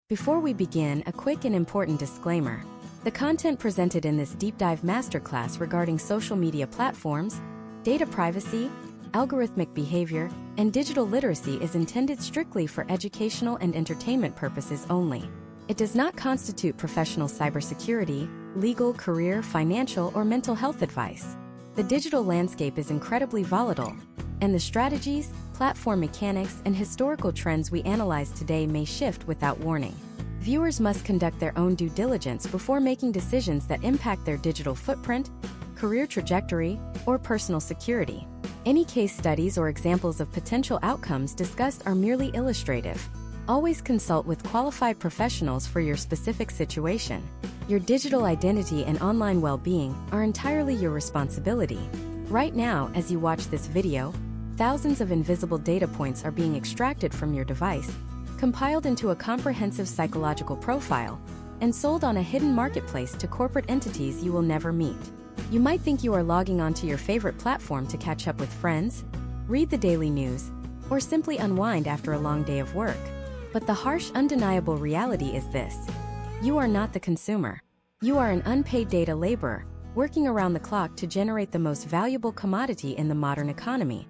Before we begin, a quick and important disclaimer. The content presented in this deep dive masterclass regarding social media platforms, data privacy, algorithmic behavior, and digital literacy is intended strictly for educational and entertainment purposes only. It does not constitute professional cybersecurity, legal, career, financial, or mental health advice. The digital landscape is incredibly volatile, and the strategies, platform mechanics, and historical trends we analyze today may shift without warning. Viewers must conduct their own due diligence before making decisions that impact their digital footprint, career trajectory, or personal security. Any case studies or examples of potential outcomes discussed are merely illustrative. Always consult with qualified professionals for your specific situation. Your digital identity and online well-being are entirely your responsibility. Right now, as you watch this video, thousands of invisible data points are being extracted from your device, compiled into a comprehensive psychological profile, and sold on a hidden marketplace to corporate entities you will never meet. You might think you are logging onto your favorite platform to catch up with friends, read the daily news, or simply unwind after a long day of work. But the harsh, undeniable reality is this. You are not the consumer. You are an unpaid data laborer, working around the clock to generate the most valuable commodity in the modern economy,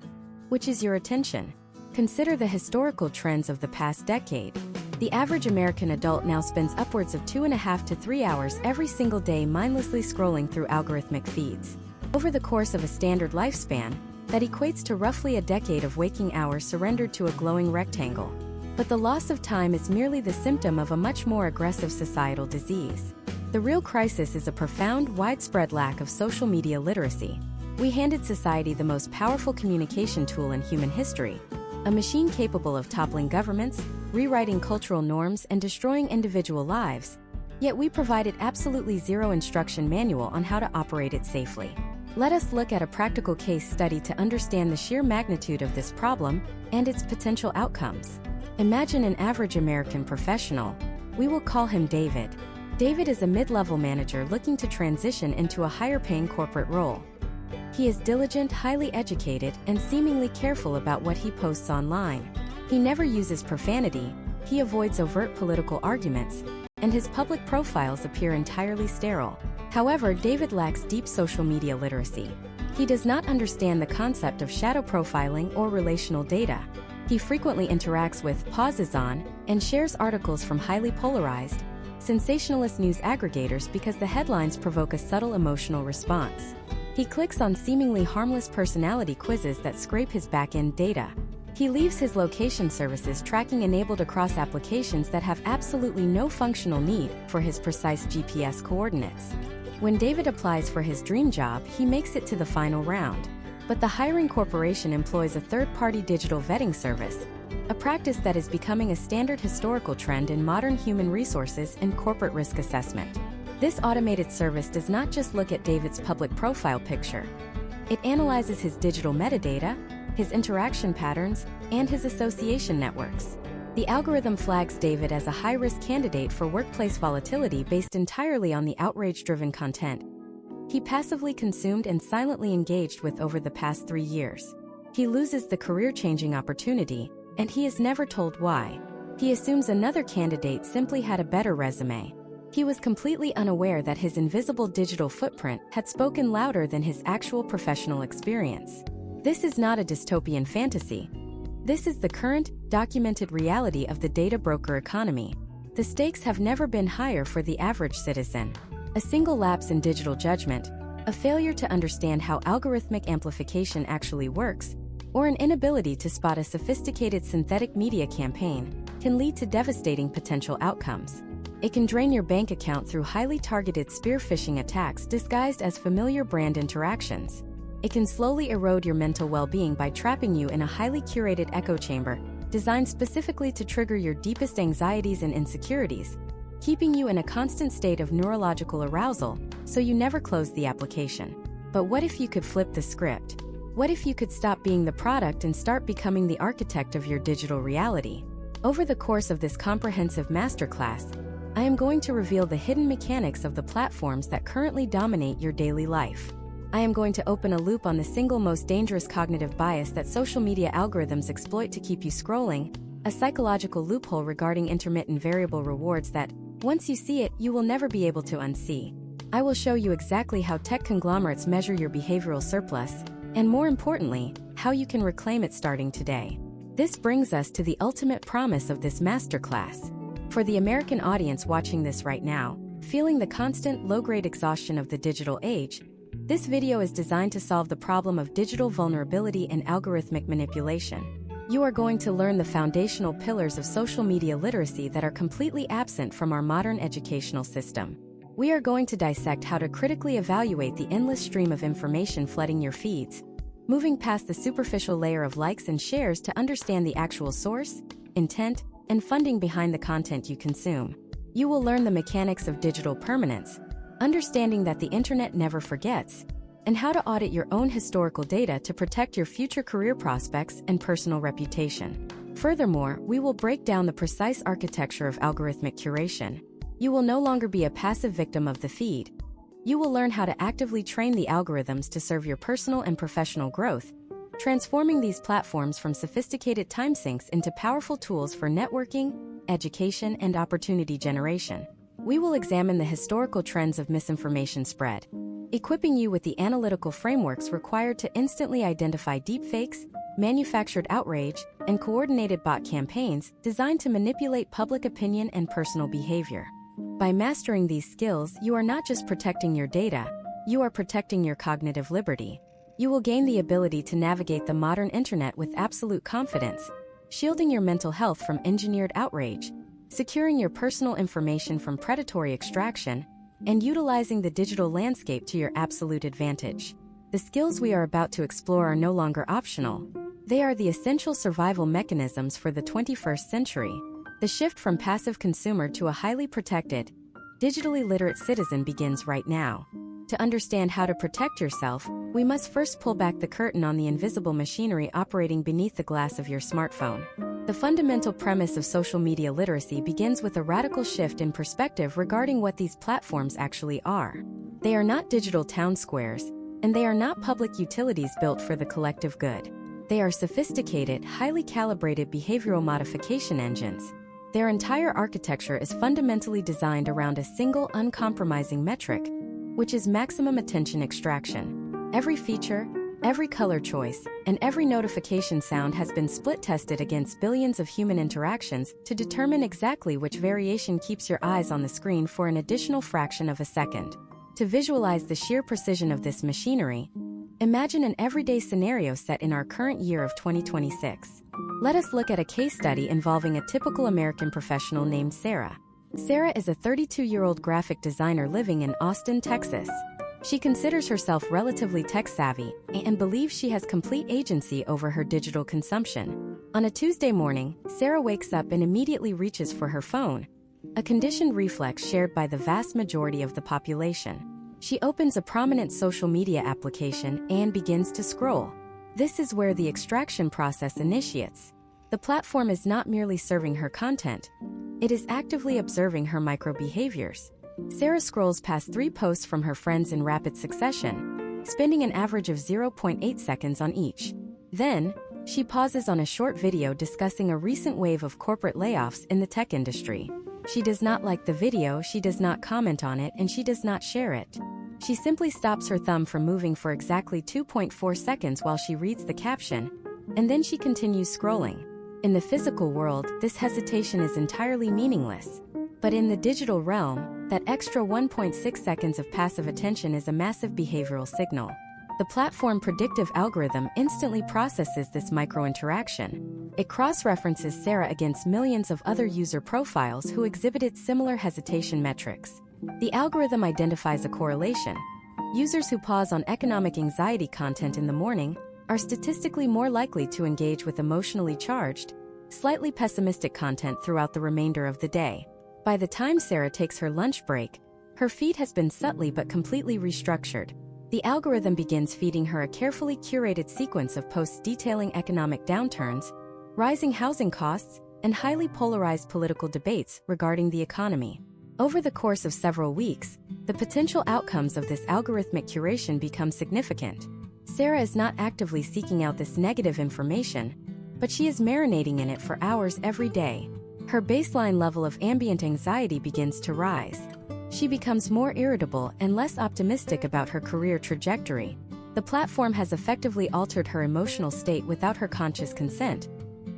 which is your attention. Consider the historical trends of the past decade. The average American adult now spends upwards of 2.5 to 3 hours every single day mindlessly scrolling through algorithmic feeds. Over the course of a standard lifespan, that equates to roughly a decade of waking hours surrendered to a glowing rectangle. But the loss of time is merely the symptom of a much more aggressive societal disease. The real crisis is a profound, widespread lack of social media literacy. We handed society the most powerful communication tool in human history, a machine capable of toppling governments, rewriting cultural norms, and destroying individual lives, yet we provided absolutely zero instruction manual on how to operate it safely. Let us look at a practical case study to understand the sheer magnitude of this problem and its potential outcomes. Imagine an average American professional. We will call him David. David is a mid-level manager looking to transition into a higher-paying corporate role. He is diligent, highly educated, and seemingly careful about what he posts online. He never uses profanity, he avoids overt political arguments, and his public profiles appear entirely sterile. However, David lacks deep social media literacy. He does not understand the concept of shadow profiling or relational data. He frequently interacts with, pauses on, and shares articles from highly polarized, sensationalist news aggregators because the headlines provoke a subtle emotional response. He clicks on seemingly harmless personality quizzes that scrape his back-end data. He leaves his location services tracking enabled across applications that have absolutely no functional need for his precise GPS coordinates. When David applies for his dream job, he makes it to the final round. But the hiring corporation employs a third-party digital vetting service, a practice that is becoming a standard historical trend in modern human resources and corporate risk assessment. This automated service does not just look at David's public profile picture. It analyzes his digital metadata, his interaction patterns, and his association networks. The algorithm flags David as a high-risk candidate for workplace volatility based entirely on the outrage-driven content he passively consumed and silently engaged with over the past 3 years. He loses the career-changing opportunity, and he is never told why. He assumes another candidate simply had a better resume. He was completely unaware that his invisible digital footprint had spoken louder than his actual professional experience. This is not a dystopian fantasy. This is the current, documented reality of the data broker economy. The stakes have never been higher for the average citizen. A single lapse in digital judgment, a failure to understand how algorithmic amplification actually works, or an inability to spot a sophisticated synthetic media campaign can lead to devastating potential outcomes. It can drain your bank account through highly targeted spear phishing attacks disguised as familiar brand interactions. It can slowly erode your mental well-being by trapping you in a highly curated echo chamber, designed specifically to trigger your deepest anxieties and insecurities, keeping you in a constant state of neurological arousal, so you never close the application. But what if you could flip the script? What if you could stop being the product and start becoming the architect of your digital reality? Over the course of this comprehensive masterclass, I am going to reveal the hidden mechanics of the platforms that currently dominate your daily life. I am going to open a loop on the single most dangerous cognitive bias that social media algorithms exploit to keep you scrolling, a psychological loophole regarding intermittent variable rewards that, once you see it, you will never be able to unsee. I will show you exactly how tech conglomerates measure your behavioral surplus, and more importantly, how you can reclaim it starting today. This brings us to the ultimate promise of this masterclass. For the American audience watching this right now, feeling the constant low-grade exhaustion of the digital age, this video is designed to solve the problem of digital vulnerability and algorithmic manipulation. You are going to learn the foundational pillars of social media literacy that are completely absent from our modern educational system. We are going to dissect how to critically evaluate the endless stream of information flooding your feeds, moving past the superficial layer of likes and shares to understand the actual source, intent, and funding behind the content you consume. You will learn the mechanics of digital permanence, understanding that the internet never forgets, and how to audit your own historical data to protect your future career prospects and personal reputation. Furthermore, we will break down the precise architecture of algorithmic curation. You will no longer be a passive victim of the feed. You will learn how to actively train the algorithms to serve your personal and professional growth, transforming these platforms from sophisticated time sinks into powerful tools for networking, education, and opportunity generation. We will examine the historical trends of misinformation spread, equipping you with the analytical frameworks required to instantly identify deepfakes, manufactured outrage, and coordinated bot campaigns designed to manipulate public opinion and personal behavior. By mastering these skills, you are not just protecting your data, you are protecting your cognitive liberty. You will gain the ability to navigate the modern internet with absolute confidence, shielding your mental health from engineered outrage, securing your personal information from predatory extraction, and utilizing the digital landscape to your absolute advantage. The skills we are about to explore are no longer optional. They are the essential survival mechanisms for the 21st century. The shift from passive consumer to a highly protected, digitally literate citizen begins right now. To understand how to protect yourself, we must first pull back the curtain on the invisible machinery operating beneath the glass of your smartphone. The fundamental premise of social media literacy begins with a radical shift in perspective regarding what these platforms actually are. They are not digital town squares, and they are not public utilities built for the collective good. They are sophisticated, highly calibrated behavioral modification engines. Their entire architecture is fundamentally designed around a single uncompromising metric, which is maximum attention extraction. Every feature, every color choice, and every notification sound has been split-tested against billions of human interactions to determine exactly which variation keeps your eyes on the screen for an additional fraction of a second. To visualize the sheer precision of this machinery, imagine an everyday scenario set in our current year of 2026. Let us look at a case study involving a typical American professional named Sarah. Sarah is a 32-year-old graphic designer living in Austin, Texas. She considers herself relatively tech-savvy and believes she has complete agency over her digital consumption. On a Tuesday morning, Sarah wakes up and immediately reaches for her phone, a conditioned reflex shared by the vast majority of the population. She opens a prominent social media application and begins to scroll. This is where the extraction process initiates. The platform is not merely serving her content, it is actively observing her micro-behaviors. Sarah scrolls past 3 posts from her friends in rapid succession, spending an average of 0.8 seconds on each. Then, she pauses on a short video discussing a recent wave of corporate layoffs in the tech industry. She does not like the video, she does not comment on it, and she does not share it. She simply stops her thumb from moving for exactly 2.4 seconds while she reads the caption, and then she continues scrolling. In the physical world, this hesitation is entirely meaningless. But in the digital realm, that extra 1.6 seconds of passive attention is a massive behavioral signal. The platform predictive algorithm instantly processes this micro-interaction. It cross-references Sarah against millions of other user profiles who exhibited similar hesitation metrics. The algorithm identifies a correlation. Users who pause on economic anxiety content in the morning are statistically more likely to engage with emotionally charged, slightly pessimistic content throughout the remainder of the day. By the time Sarah takes her lunch break, her feed has been subtly but completely restructured. The algorithm begins feeding her a carefully curated sequence of posts detailing economic downturns, rising housing costs, and highly polarized political debates regarding the economy. Over the course of several weeks, the potential outcomes of this algorithmic curation become significant. Sarah is not actively seeking out this negative information, but she is marinating in it for hours every day. Her baseline level of ambient anxiety begins to rise. She becomes more irritable and less optimistic about her career trajectory. The platform has effectively altered her emotional state without her conscious consent,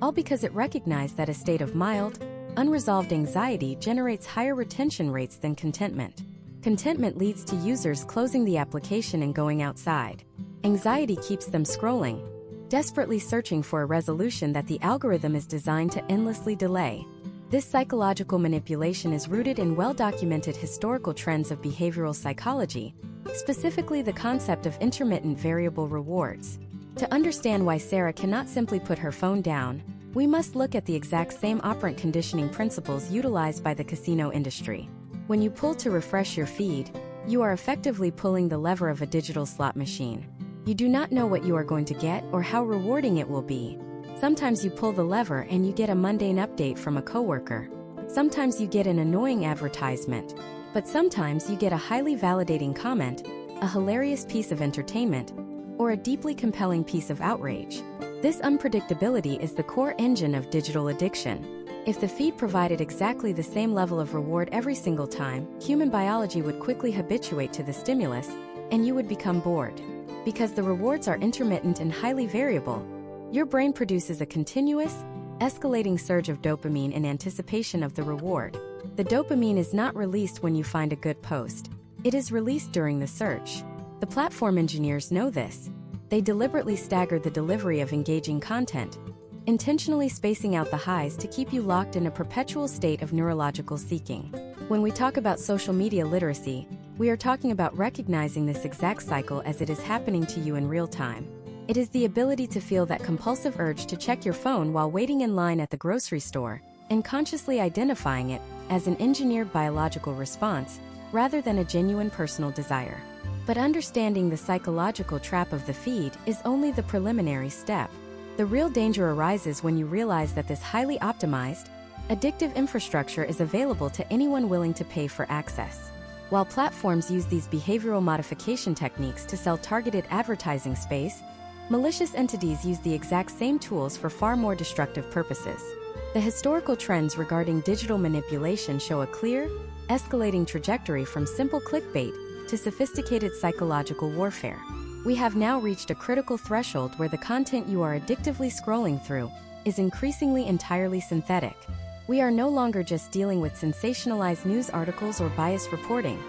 all because it recognized that a state of mild, unresolved anxiety generates higher retention rates than contentment. Contentment leads to users closing the application and going outside. Anxiety keeps them scrolling, desperately searching for a resolution that the algorithm is designed to endlessly delay. This psychological manipulation is rooted in well-documented historical trends of behavioral psychology, specifically the concept of intermittent variable rewards. To understand why Sarah cannot simply put her phone down, we must look at the exact same operant conditioning principles utilized by the casino industry. When you pull to refresh your feed, you are effectively pulling the lever of a digital slot machine. You do not know what you are going to get or how rewarding it will be. Sometimes you pull the lever and you get a mundane update from a coworker. Sometimes you get an annoying advertisement. But sometimes you get a highly validating comment, a hilarious piece of entertainment, or a deeply compelling piece of outrage. This unpredictability is the core engine of digital addiction. If the feed provided exactly the same level of reward every single time, human biology would quickly habituate to the stimulus, and you would become bored. Because the rewards are intermittent and highly variable, your brain produces a continuous, escalating surge of dopamine in anticipation of the reward. The dopamine is not released when you find a good post. It is released during the search. The platform engineers know this. They deliberately stagger the delivery of engaging content, intentionally spacing out the highs to keep you locked in a perpetual state of neurological seeking. When we talk about social media literacy, we are talking about recognizing this exact cycle as it is happening to you in real time. It is the ability to feel that compulsive urge to check your phone while waiting in line at the grocery store, and consciously identifying it as an engineered biological response, rather than a genuine personal desire. But understanding the psychological trap of the feed is only the preliminary step. The real danger arises when you realize that this highly optimized, addictive infrastructure is available to anyone willing to pay for access. While platforms use these behavioral modification techniques to sell targeted advertising space, malicious entities use the exact same tools for far more destructive purposes. The historical trends regarding digital manipulation show a clear, escalating trajectory from simple clickbait to sophisticated psychological warfare. We have now reached a critical threshold where the content you are addictively scrolling through is increasingly entirely synthetic. We are no longer just dealing with sensationalized news articles or biased reporting.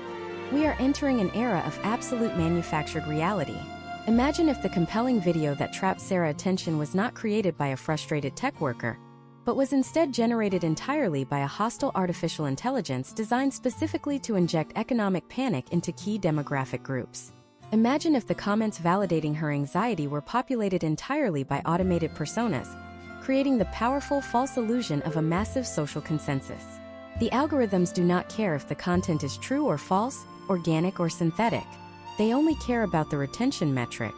We are entering an era of absolute manufactured reality. Imagine if the compelling video that trapped Sarah's attention was not created by a frustrated tech worker, but was instead generated entirely by a hostile artificial intelligence designed specifically to inject economic panic into key demographic groups. Imagine if the comments validating her anxiety were populated entirely by automated personas, creating the powerful false illusion of a massive social consensus. The algorithms do not care if the content is true or false, organic or synthetic. They only care about the retention metric.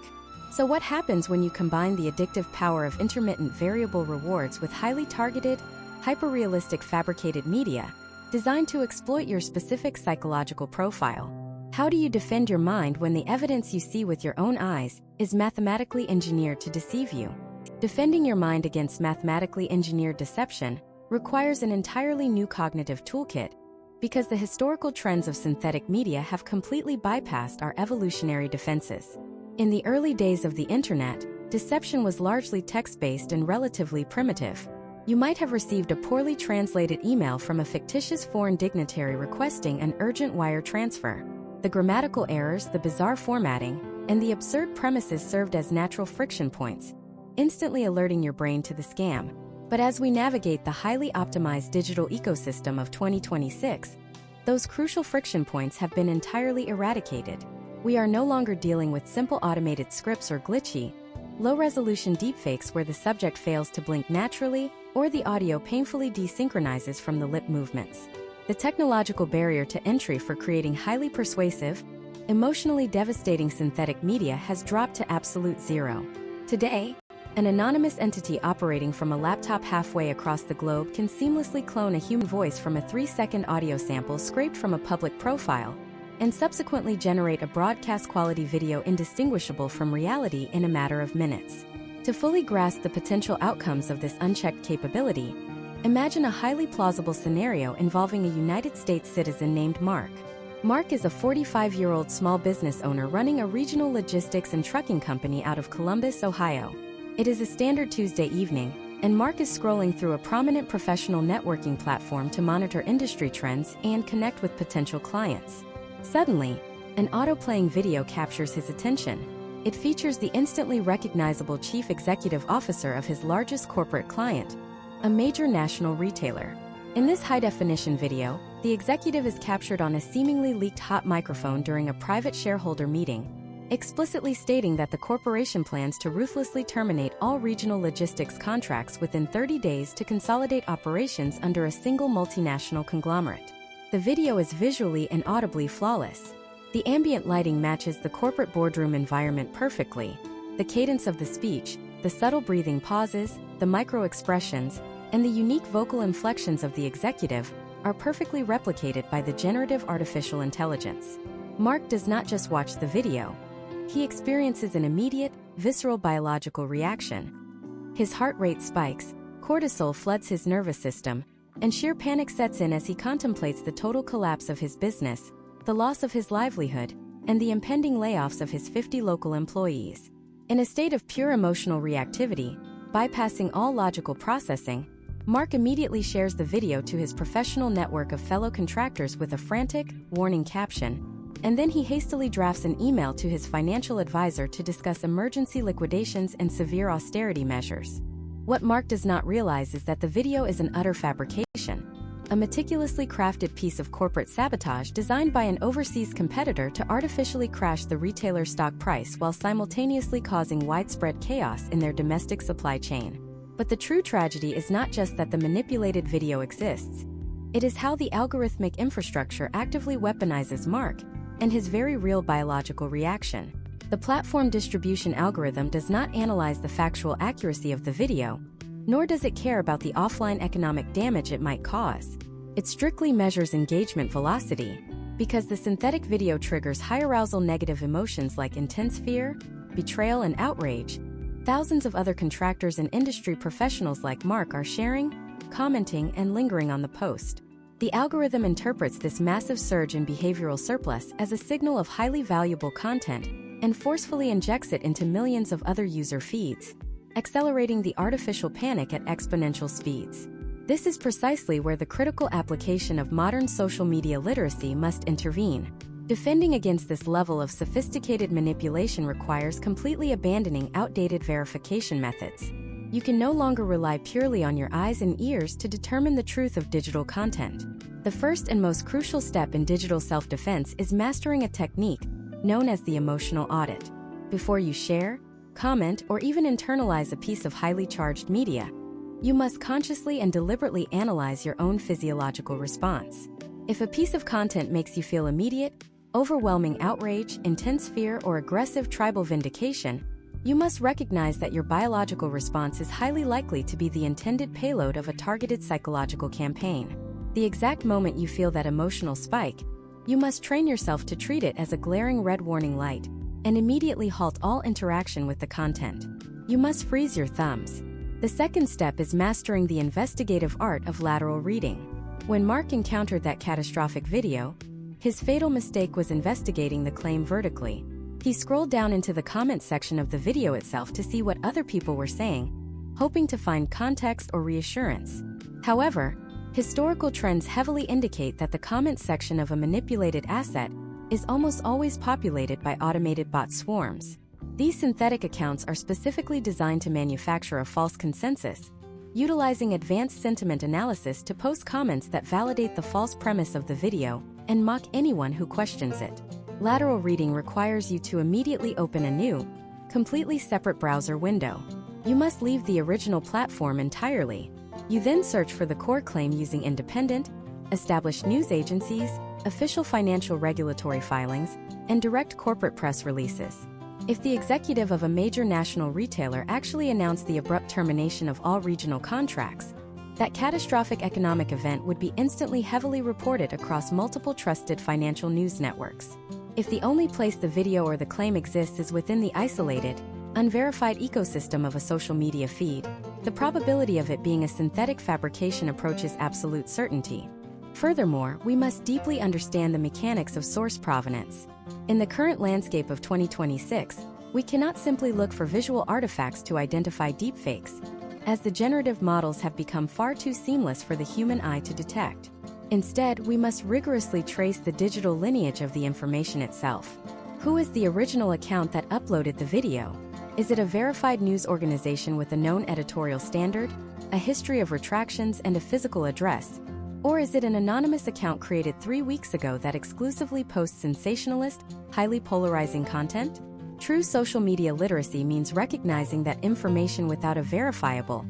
So what happens when you combine the addictive power of intermittent variable rewards with highly targeted, hyper-realistic fabricated media, designed to exploit your specific psychological profile? How do you defend your mind when the evidence you see with your own eyes is mathematically engineered to deceive you? Defending your mind against mathematically engineered deception requires an entirely new cognitive toolkit, because the historical trends of synthetic media have completely bypassed our evolutionary defenses. In the early days of the internet, deception was largely text-based and relatively primitive. You might have received a poorly translated email from a fictitious foreign dignitary requesting an urgent wire transfer. The grammatical errors, the bizarre formatting, and the absurd premises served as natural friction points, instantly alerting your brain to the scam. But as we navigate the highly optimized digital ecosystem of 2026, those crucial friction points have been entirely eradicated. We are no longer dealing with simple automated scripts or glitchy, low-resolution deepfakes where the subject fails to blink naturally or the audio painfully desynchronizes from the lip movements. The technological barrier to entry for creating highly persuasive, emotionally devastating synthetic media has dropped to absolute zero. Today, an anonymous entity operating from a laptop halfway across the globe can seamlessly clone a human voice from a 3-second audio sample scraped from a public profile, and subsequently generate a broadcast-quality video indistinguishable from reality in a matter of minutes. To fully grasp the potential outcomes of this unchecked capability, imagine a highly plausible scenario involving a United States citizen named Mark. Mark is a 45-year-old small business owner running a regional logistics and trucking company out of Columbus, Ohio. It is a standard Tuesday evening, and Mark is scrolling through a prominent professional networking platform to monitor industry trends and connect with potential clients. Suddenly, an auto-playing video captures his attention. It features the instantly recognizable chief executive officer of his largest corporate client, a major national retailer. In this high-definition video, the executive is captured on a seemingly leaked hot microphone during a private shareholder meeting, explicitly stating that the corporation plans to ruthlessly terminate all regional logistics contracts within 30 days to consolidate operations under a single multinational conglomerate. The video is visually and audibly flawless. The ambient lighting matches the corporate boardroom environment perfectly. The cadence of the speech, the subtle breathing pauses, the micro-expressions, and the unique vocal inflections of the executive are perfectly replicated by the generative artificial intelligence. Mark does not just watch the video. He experiences an immediate, visceral biological reaction. His heart rate spikes, cortisol floods his nervous system, and sheer panic sets in as he contemplates the total collapse of his business, the loss of his livelihood, and the impending layoffs of his 50 local employees. In a state of pure emotional reactivity, bypassing all logical processing, Mark immediately shares the video to his professional network of fellow contractors with a frantic, warning caption, and then he hastily drafts an email to his financial advisor to discuss emergency liquidations and severe austerity measures. What Mark does not realize is that the video is an utter fabrication, a meticulously crafted piece of corporate sabotage designed by an overseas competitor to artificially crash the retailer's stock price while simultaneously causing widespread chaos in their domestic supply chain. But the true tragedy is not just that the manipulated video exists. It is how the algorithmic infrastructure actively weaponizes Mark and his very real biological reaction. The platform distribution algorithm does not analyze the factual accuracy of the video, nor does it care about the offline economic damage it might cause. It strictly measures engagement velocity, because the synthetic video triggers high-arousal negative emotions like intense fear, betrayal, and outrage. Thousands of other contractors and industry professionals like Mark are sharing, commenting, and lingering on the post. The algorithm interprets this massive surge in behavioral surplus as a signal of highly valuable content and forcefully injects it into millions of other user feeds, accelerating the artificial panic at exponential speeds. This is precisely where the critical application of modern social media literacy must intervene. Defending against this level of sophisticated manipulation requires completely abandoning outdated verification methods. You can no longer rely purely on your eyes and ears to determine the truth of digital content. The first and most crucial step in digital self-defense is mastering a technique known as the emotional audit. Before you share, comment, or even internalize a piece of highly charged media, you must consciously and deliberately analyze your own physiological response. If a piece of content makes you feel immediate, overwhelming outrage, intense fear, or aggressive tribal vindication, you must recognize that your biological response is highly likely to be the intended payload of a targeted psychological campaign. The exact moment you feel that emotional spike, you must train yourself to treat it as a glaring red warning light and immediately halt all interaction with the content. You must freeze your thumbs. The second step is mastering the investigative art of lateral reading. When Mark encountered that catastrophic video, his fatal mistake was investigating the claim vertically. He scrolled down into the comments section of the video itself to see what other people were saying, hoping to find context or reassurance. However, historical trends heavily indicate that the comments section of a manipulated asset is almost always populated by automated bot swarms. These synthetic accounts are specifically designed to manufacture a false consensus, utilizing advanced sentiment analysis to post comments that validate the false premise of the video and mock anyone who questions it. Lateral reading requires you to immediately open a new, completely separate browser window. You must leave the original platform entirely. You then search for the core claim using independent, established news agencies, official financial regulatory filings, and direct corporate press releases. If the executive of a major national retailer actually announced the abrupt termination of all regional contracts, that catastrophic economic event would be instantly heavily reported across multiple trusted financial news networks. If the only place the video or the claim exists is within the isolated, unverified ecosystem of a social media feed, the probability of it being a synthetic fabrication approaches absolute certainty. Furthermore, we must deeply understand the mechanics of source provenance. In the current landscape of 2026, we cannot simply look for visual artifacts to identify deepfakes, as the generative models have become far too seamless for the human eye to detect. Instead, we must rigorously trace the digital lineage of the information itself. Who is the original account that uploaded the video? Is it a verified news organization with a known editorial standard, a history of retractions, and a physical address? Or is it an anonymous account created 3 weeks ago that exclusively posts sensationalist, highly polarizing content? True social media literacy means recognizing that information without a verifiable,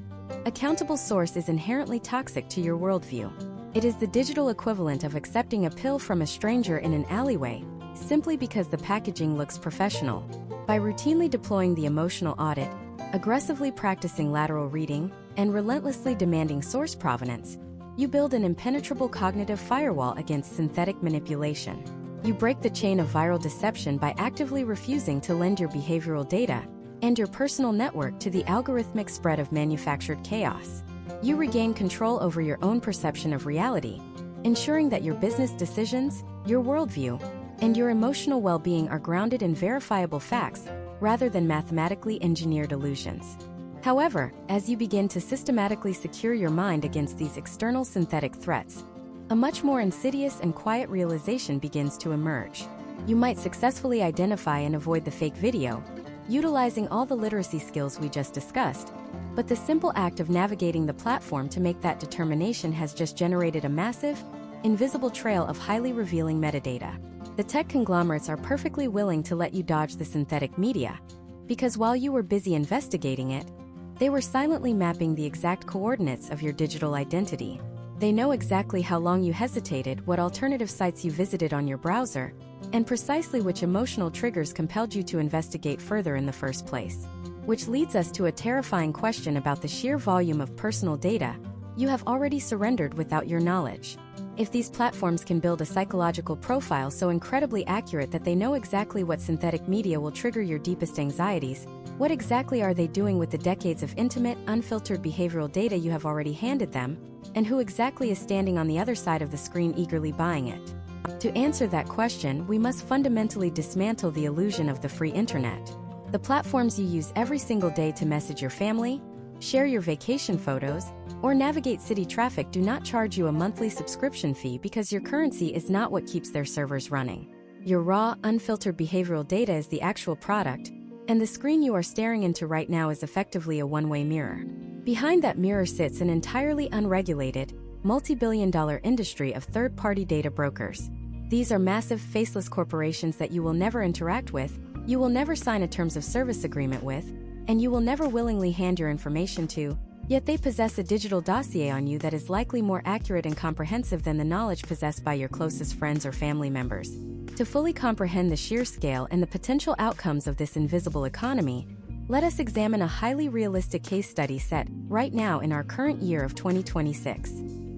accountable source is inherently toxic to your worldview. It is the digital equivalent of accepting a pill from a stranger in an alleyway, simply because the packaging looks professional. By routinely deploying the emotional audit, aggressively practicing lateral reading, and relentlessly demanding source provenance, you build an impenetrable cognitive firewall against synthetic manipulation. You break the chain of viral deception by actively refusing to lend your behavioral data and your personal network to the algorithmic spread of manufactured chaos. You regain control over your own perception of reality, ensuring that your business decisions, your worldview, and your emotional well-being are grounded in verifiable facts rather than mathematically engineered illusions. However, as you begin to systematically secure your mind against these external synthetic threats, a much more insidious and quiet realization begins to emerge. You might successfully identify and avoid the fake video, utilizing all the literacy skills we just discussed, but the simple act of navigating the platform to make that determination has just generated a massive, invisible trail of highly revealing metadata. The tech conglomerates are perfectly willing to let you dodge the synthetic media, because while you were busy investigating it, they were silently mapping the exact coordinates of your digital identity. They know exactly how long you hesitated, what alternative sites you visited on your browser, and precisely which emotional triggers compelled you to investigate further in the first place. Which leads us to a terrifying question about the sheer volume of personal data you have already surrendered without your knowledge. If these platforms can build a psychological profile so incredibly accurate that they know exactly what synthetic media will trigger your deepest anxieties, what exactly are they doing with the decades of intimate, unfiltered behavioral data you have already handed them, and who exactly is standing on the other side of the screen eagerly buying it? To answer that question, we must fundamentally dismantle the illusion of the free internet. The platforms you use every single day to message your family, share your vacation photos, or navigate city traffic do not charge you a monthly subscription fee because your currency is not what keeps their servers running. Your raw, unfiltered behavioral data is the actual product, and the screen you are staring into right now is effectively a one-way mirror. Behind that mirror sits an entirely unregulated, multi-billion-dollar industry of third-party data brokers. These are massive, faceless corporations that you will never interact with, you will never sign a terms of service agreement with, and you will never willingly hand your information to, yet they possess a digital dossier on you that is likely more accurate and comprehensive than the knowledge possessed by your closest friends or family members. To fully comprehend the sheer scale and the potential outcomes of this invisible economy, let us examine a highly realistic case study set right now in our current year of 2026.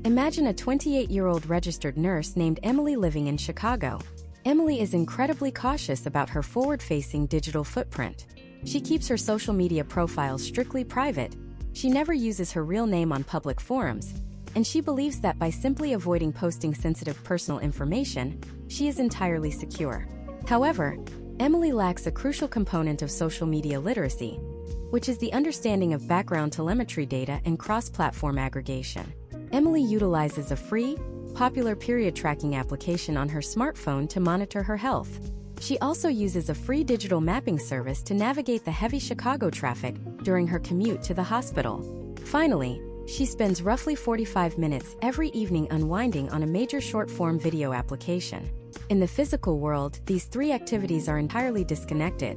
Imagine a 28-year-old registered nurse named Emily living in Chicago. Emily is incredibly cautious about her forward-facing digital footprint. She keeps her social media profiles strictly private, she never uses her real name on public forums, and she believes that by simply avoiding posting sensitive personal information, she is entirely secure. However, Emily lacks a crucial component of social media literacy, which is the understanding of background telemetry data and cross-platform aggregation. Emily utilizes a free, popular period tracking application on her smartphone to monitor her health. She also uses a free digital mapping service to navigate the heavy Chicago traffic during her commute to the hospital. Finally, she spends roughly 45 minutes every evening unwinding on a major short-form video application. In the physical world, these three activities are entirely disconnected,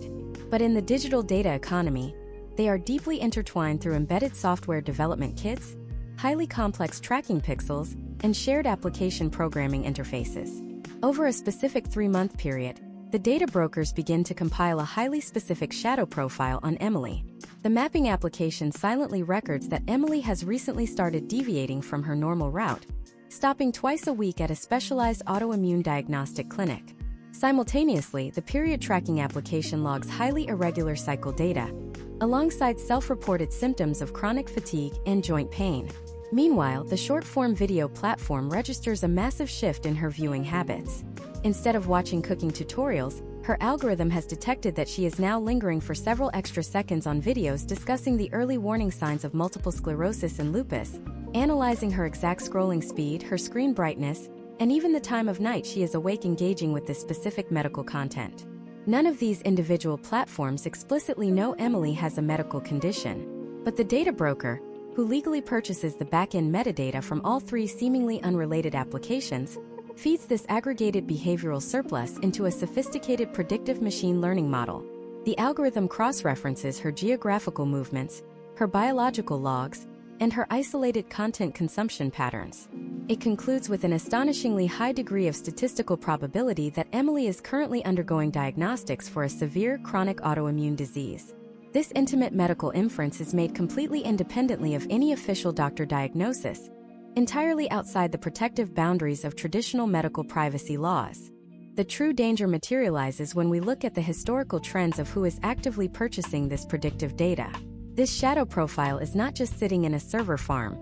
but in the digital data economy, they are deeply intertwined through embedded software development kits, highly complex tracking pixels, and shared application programming interfaces. Over a specific 3-month period, the data brokers begin to compile a highly specific shadow profile on Emily. The mapping application silently records that Emily has recently started deviating from her normal route, stopping twice a week at a specialized autoimmune diagnostic clinic. Simultaneously, the period tracking application logs highly irregular cycle data, alongside self-reported symptoms of chronic fatigue and joint pain. Meanwhile, the short-form video platform registers a massive shift in her viewing habits. Instead of watching cooking tutorials, her algorithm has detected that she is now lingering for several extra seconds on videos discussing the early warning signs of multiple sclerosis and lupus, analyzing her exact scrolling speed, her screen brightness, and even the time of night she is awake, engaging with this specific medical content. None of these individual platforms explicitly know Emily has a medical condition, but the data broker, who legally purchases the back-end metadata from all three seemingly unrelated applications, feeds this aggregated behavioral surplus into a sophisticated predictive machine learning model. The algorithm cross-references her geographical movements, her biological logs, and her isolated content consumption patterns. It concludes with an astonishingly high degree of statistical probability that Emily is currently undergoing diagnostics for a severe chronic autoimmune disease. This intimate medical inference is made completely independently of any official doctor diagnosis, entirely outside the protective boundaries of traditional medical privacy laws. The true danger materializes when we look at the historical trends of who is actively purchasing this predictive data. This shadow profile is not just sitting in a server farm.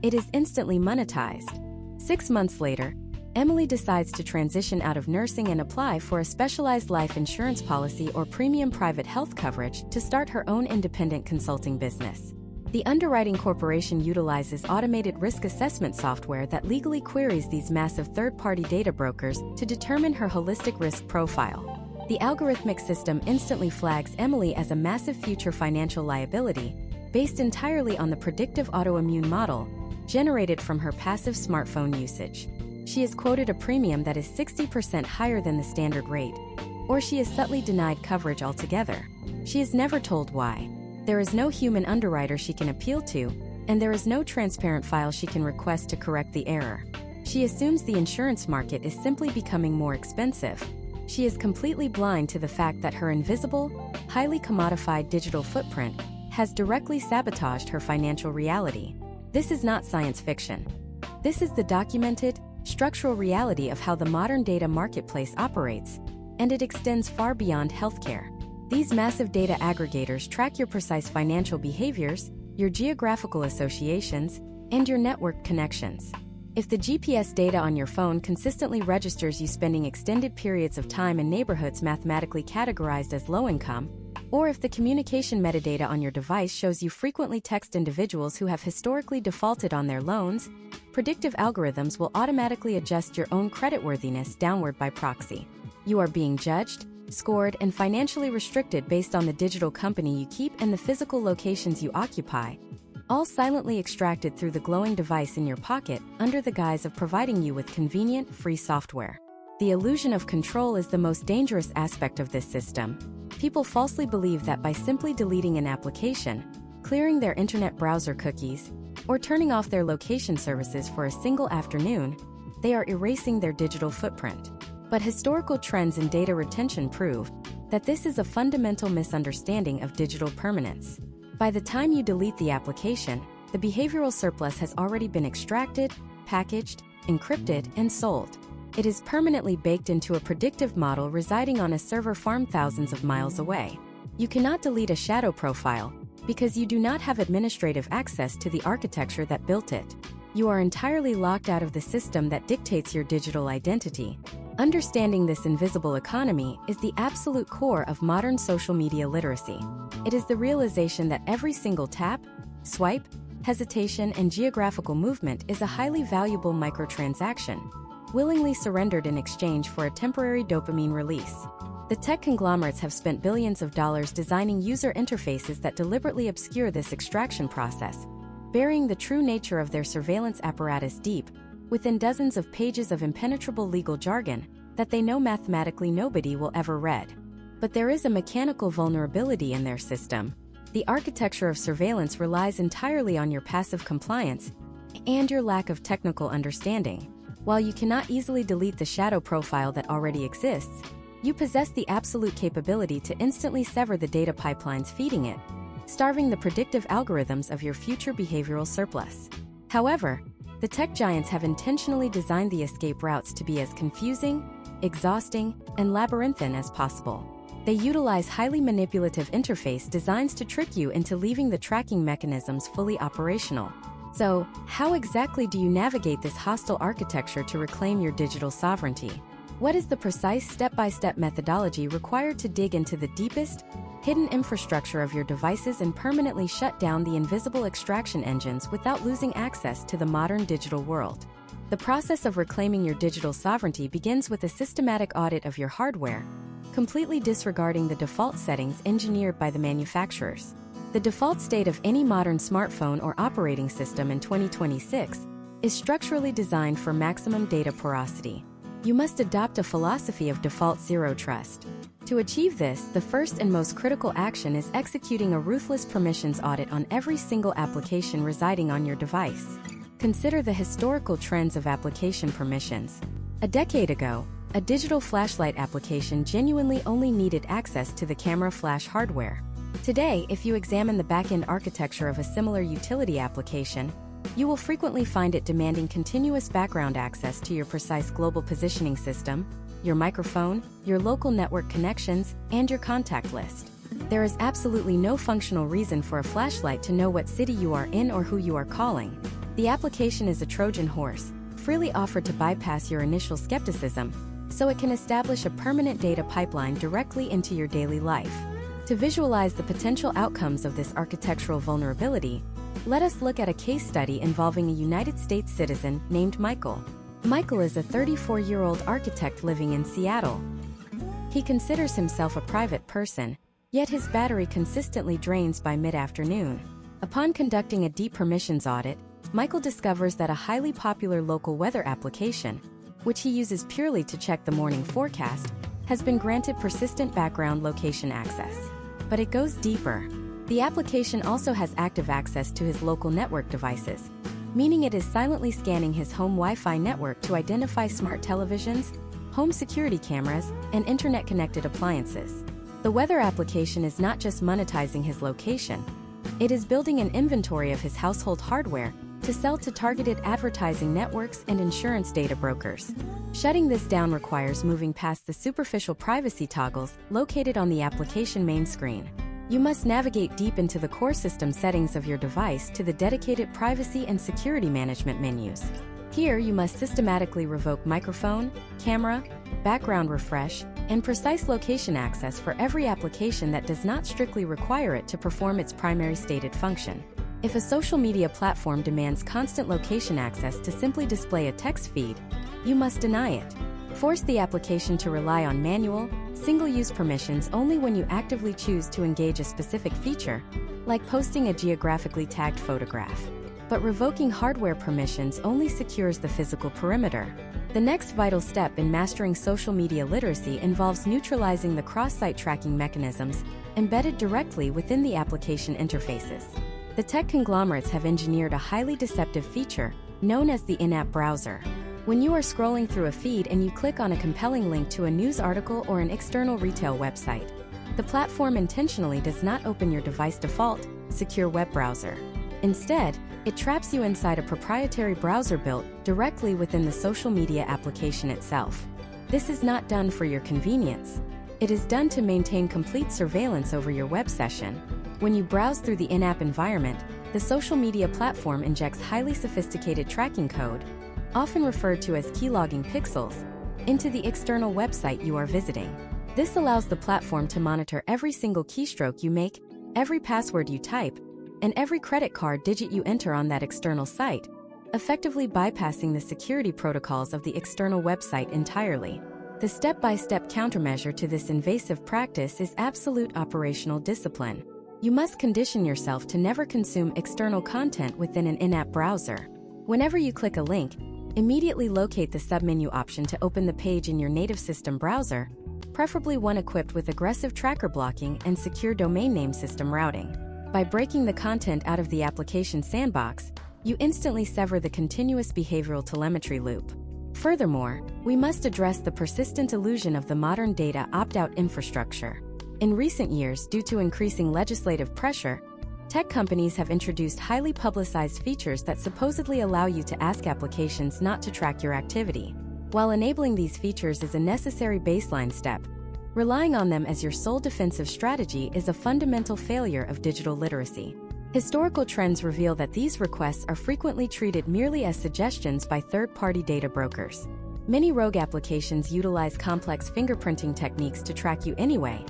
It is instantly monetized. 6 months later, Emily decides to transition out of nursing and apply for a specialized life insurance policy or premium private health coverage to start her own independent consulting business. The underwriting corporation utilizes automated risk assessment software that legally queries these massive third-party data brokers to determine her holistic risk profile. The algorithmic system instantly flags Emily as a massive future financial liability, based entirely on the predictive autoimmune model generated from her passive smartphone usage. She is quoted a premium that is 60% higher than the standard rate, or she is subtly denied coverage altogether. She is never told why. There is no human underwriter she can appeal to, and there is no transparent file she can request to correct the error. She assumes the insurance market is simply becoming more expensive. She is completely blind to the fact that her invisible, highly commodified digital footprint has directly sabotaged her financial reality. This is not science fiction. This is the documented, structural reality of how the modern data marketplace operates, and it extends far beyond healthcare. These massive data aggregators track your precise financial behaviors, your geographical associations, and your network connections. If the GPS data on your phone consistently registers you spending extended periods of time in neighborhoods mathematically categorized as low income, or if the communication metadata on your device shows you frequently text individuals who have historically defaulted on their loans, predictive algorithms will automatically adjust your own creditworthiness downward by proxy. You are being judged, scored, and financially restricted based on the digital company you keep and the physical locations you occupy, all silently extracted through the glowing device in your pocket under the guise of providing you with convenient, free software. The illusion of control is the most dangerous aspect of this system. People falsely believe that by simply deleting an application, clearing their internet browser cookies, or turning off their location services for a single afternoon, they are erasing their digital footprint. But historical trends in data retention prove that this is a fundamental misunderstanding of digital permanence. By the time you delete the application, the behavioral surplus has already been extracted, packaged, encrypted, and sold. It is permanently baked into a predictive model residing on a server farm thousands of miles away. You cannot delete a shadow profile because you do not have administrative access to the architecture that built it. You are entirely locked out of the system that dictates your digital identity. Understanding this invisible economy is the absolute core of modern social media literacy. It is the realization that every single tap, swipe, hesitation, and geographical movement is a highly valuable microtransaction, willingly surrendered in exchange for a temporary dopamine release. The tech conglomerates have spent billions of dollars designing user interfaces that deliberately obscure this extraction process, burying the true nature of their surveillance apparatus deep within dozens of pages of impenetrable legal jargon that they know mathematically nobody will ever read. But there is a mechanical vulnerability in their system. The architecture of surveillance relies entirely on your passive compliance and your lack of technical understanding. While you cannot easily delete the shadow profile that already exists, you possess the absolute capability to instantly sever the data pipelines feeding it, starving the predictive algorithms of your future behavioral surplus. However, the tech giants have intentionally designed the escape routes to be as confusing, exhausting, and labyrinthine as possible. They utilize highly manipulative interface designs to trick you into leaving the tracking mechanisms fully operational. So, how exactly do you navigate this hostile architecture to reclaim your digital sovereignty? What is the precise step-by-step methodology required to dig into the deepest, hidden infrastructure of your devices and permanently shut down the invisible extraction engines without losing access to the modern digital world? The process of reclaiming your digital sovereignty begins with a systematic audit of your hardware, completely disregarding the default settings engineered by the manufacturers. The default state of any modern smartphone or operating system in 2026 is structurally designed for maximum data porosity. You must adopt a philosophy of default zero trust. To achieve this, the first and most critical action is executing a ruthless permissions audit on every single application residing on your device. Consider the historical trends of application permissions. A decade ago, a digital flashlight application genuinely only needed access to the camera flash hardware. Today, if you examine the back-end architecture of a similar utility application, you will frequently find it demanding continuous background access to your precise global positioning system, your microphone, your local network connections, and your contact list. There is absolutely no functional reason for a flashlight to know what city you are in or who you are calling. The application is a Trojan horse, freely offered to bypass your initial skepticism, so it can establish a permanent data pipeline directly into your daily life. To visualize the potential outcomes of this architectural vulnerability, let us look at a case study involving a United States citizen named Michael. Michael is a 34-year-old architect living in Seattle. He considers himself a private person, yet his battery consistently drains by mid-afternoon. Upon conducting a deep permissions audit, Michael discovers that a highly popular local weather application, which he uses purely to check the morning forecast, has been granted persistent background location access. But it goes deeper. The application also has active access to his local network devices, meaning it is silently scanning his home Wi-Fi network to identify smart televisions, home security cameras, and internet-connected appliances. The weather application is not just monetizing his location, it is building an inventory of his household hardware to sell to targeted advertising networks and insurance data brokers. Shutting this down requires moving past the superficial privacy toggles located on the application main screen. You must navigate deep into the core system settings of your device to the dedicated privacy and security management menus. Here, you must systematically revoke microphone, camera, background refresh, and precise location access for every application that does not strictly require it to perform its primary stated function. If a social media platform demands constant location access to simply display a text feed, you must deny it. Force the application to rely on manual, single-use permissions only when you actively choose to engage a specific feature, like posting a geographically tagged photograph. But revoking hardware permissions only secures the physical perimeter. The next vital step in mastering social media literacy involves neutralizing the cross-site tracking mechanisms embedded directly within the application interfaces. The tech conglomerates have engineered a highly deceptive feature known as the in-app browser. When you are scrolling through a feed and you click on a compelling link to a news article or an external retail website, the platform intentionally does not open your device's default, secure web browser. Instead, it traps you inside a proprietary browser built directly within the social media application itself. This is not done for your convenience. It is done to maintain complete surveillance over your web session. When you browse through the in-app environment, the social media platform injects highly sophisticated tracking code, often referred to as keylogging pixels, into the external website you are visiting. This allows the platform to monitor every single keystroke you make, every password you type, and every credit card digit you enter on that external site, effectively bypassing the security protocols of the external website entirely. The step-by-step countermeasure to this invasive practice is absolute operational discipline. You must condition yourself to never consume external content within an in-app browser. Whenever you click a link, immediately locate the submenu option to open the page in your native system browser, preferably one equipped with aggressive tracker blocking and secure domain name system routing. By breaking the content out of the application sandbox, you instantly sever the continuous behavioral telemetry loop. Furthermore, we must address the persistent illusion of the modern data opt-out infrastructure. In recent years, due to increasing legislative pressure, tech companies have introduced highly publicized features that supposedly allow you to ask applications not to track your activity. While enabling these features is a necessary baseline step, relying on them as your sole defensive strategy is a fundamental failure of digital literacy. Historical trends reveal that these requests are frequently treated merely as suggestions by third-party data brokers. Many rogue applications utilize complex fingerprinting techniques to track you anyway,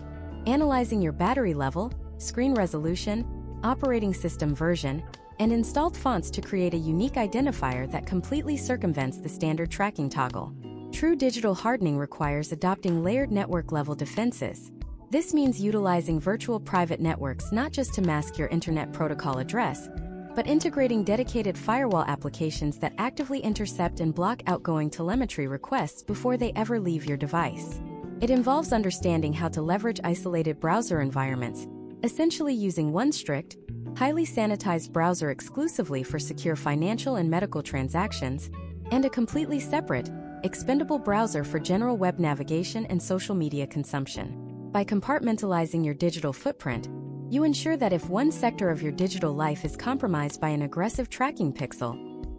analyzing your battery level, screen resolution, operating system version, and installed fonts to create a unique identifier that completely circumvents the standard tracking toggle. True digital hardening requires adopting layered network-level defenses. This means utilizing virtual private networks not just to mask your internet protocol address, but integrating dedicated firewall applications that actively intercept and block outgoing telemetry requests before they ever leave your device. It involves understanding how to leverage isolated browser environments, essentially using one strict, highly sanitized browser exclusively for secure financial and medical transactions, and a completely separate, expendable browser for general web navigation and social media consumption. By compartmentalizing your digital footprint, you ensure that if one sector of your digital life is compromised by an aggressive tracking pixel,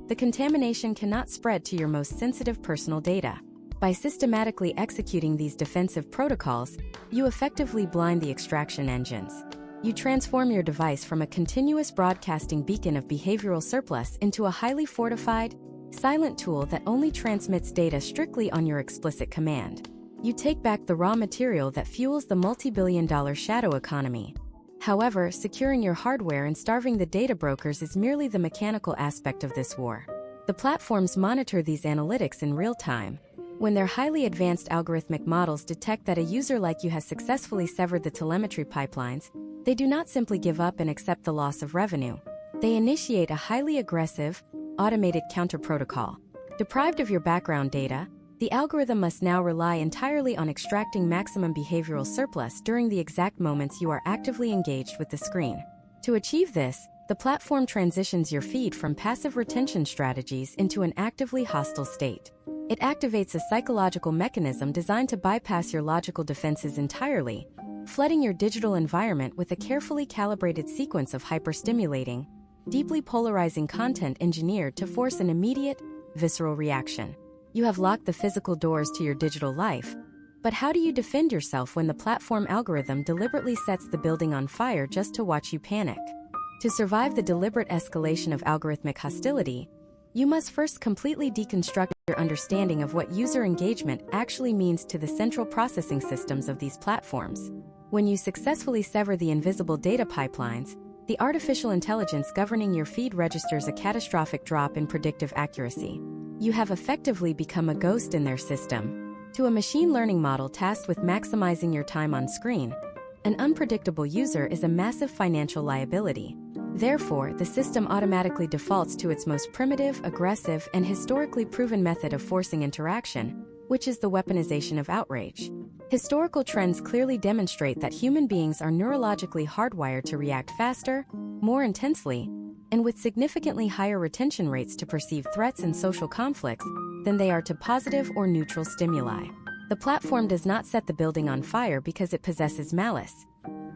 the contamination cannot spread to your most sensitive personal data. By systematically executing these defensive protocols, you effectively blind the extraction engines. You transform your device from a continuous broadcasting beacon of behavioral surplus into a highly fortified, silent tool that only transmits data strictly on your explicit command. You take back the raw material that fuels the multi-billion-dollar shadow economy. However, securing your hardware and starving the data brokers is merely the mechanical aspect of this war. The platforms monitor these analytics in real time. When their highly advanced algorithmic models detect that a user like you has successfully severed the telemetry pipelines, they do not simply give up and accept the loss of revenue. They initiate a highly aggressive, automated counter-protocol. Deprived of your background data, the algorithm must now rely entirely on extracting maximum behavioral surplus during the exact moments you are actively engaged with the screen. To achieve this, the platform transitions your feed from passive retention strategies into an actively hostile state. It activates a psychological mechanism designed to bypass your logical defenses entirely, flooding your digital environment with a carefully calibrated sequence of hyperstimulating, deeply polarizing content engineered to force an immediate, visceral reaction. You have locked the physical doors to your digital life, but how do you defend yourself when the platform algorithm deliberately sets the building on fire just to watch you panic? To survive the deliberate escalation of algorithmic hostility, you must first completely deconstruct your understanding of what user engagement actually means to the central processing systems of these platforms. When you successfully sever the invisible data pipelines, the artificial intelligence governing your feed registers a catastrophic drop in predictive accuracy. You have effectively become a ghost in their system. To a machine learning model tasked with maximizing your time on screen, an unpredictable user is a massive financial liability. Therefore, the system automatically defaults to its most primitive, aggressive, and historically proven method of forcing interaction, which is the weaponization of outrage. Historical trends clearly demonstrate that human beings are neurologically hardwired to react faster, more intensely, and with significantly higher retention rates to perceive threats and social conflicts than they are to positive or neutral stimuli. The platform does not set the building on fire because it possesses malice.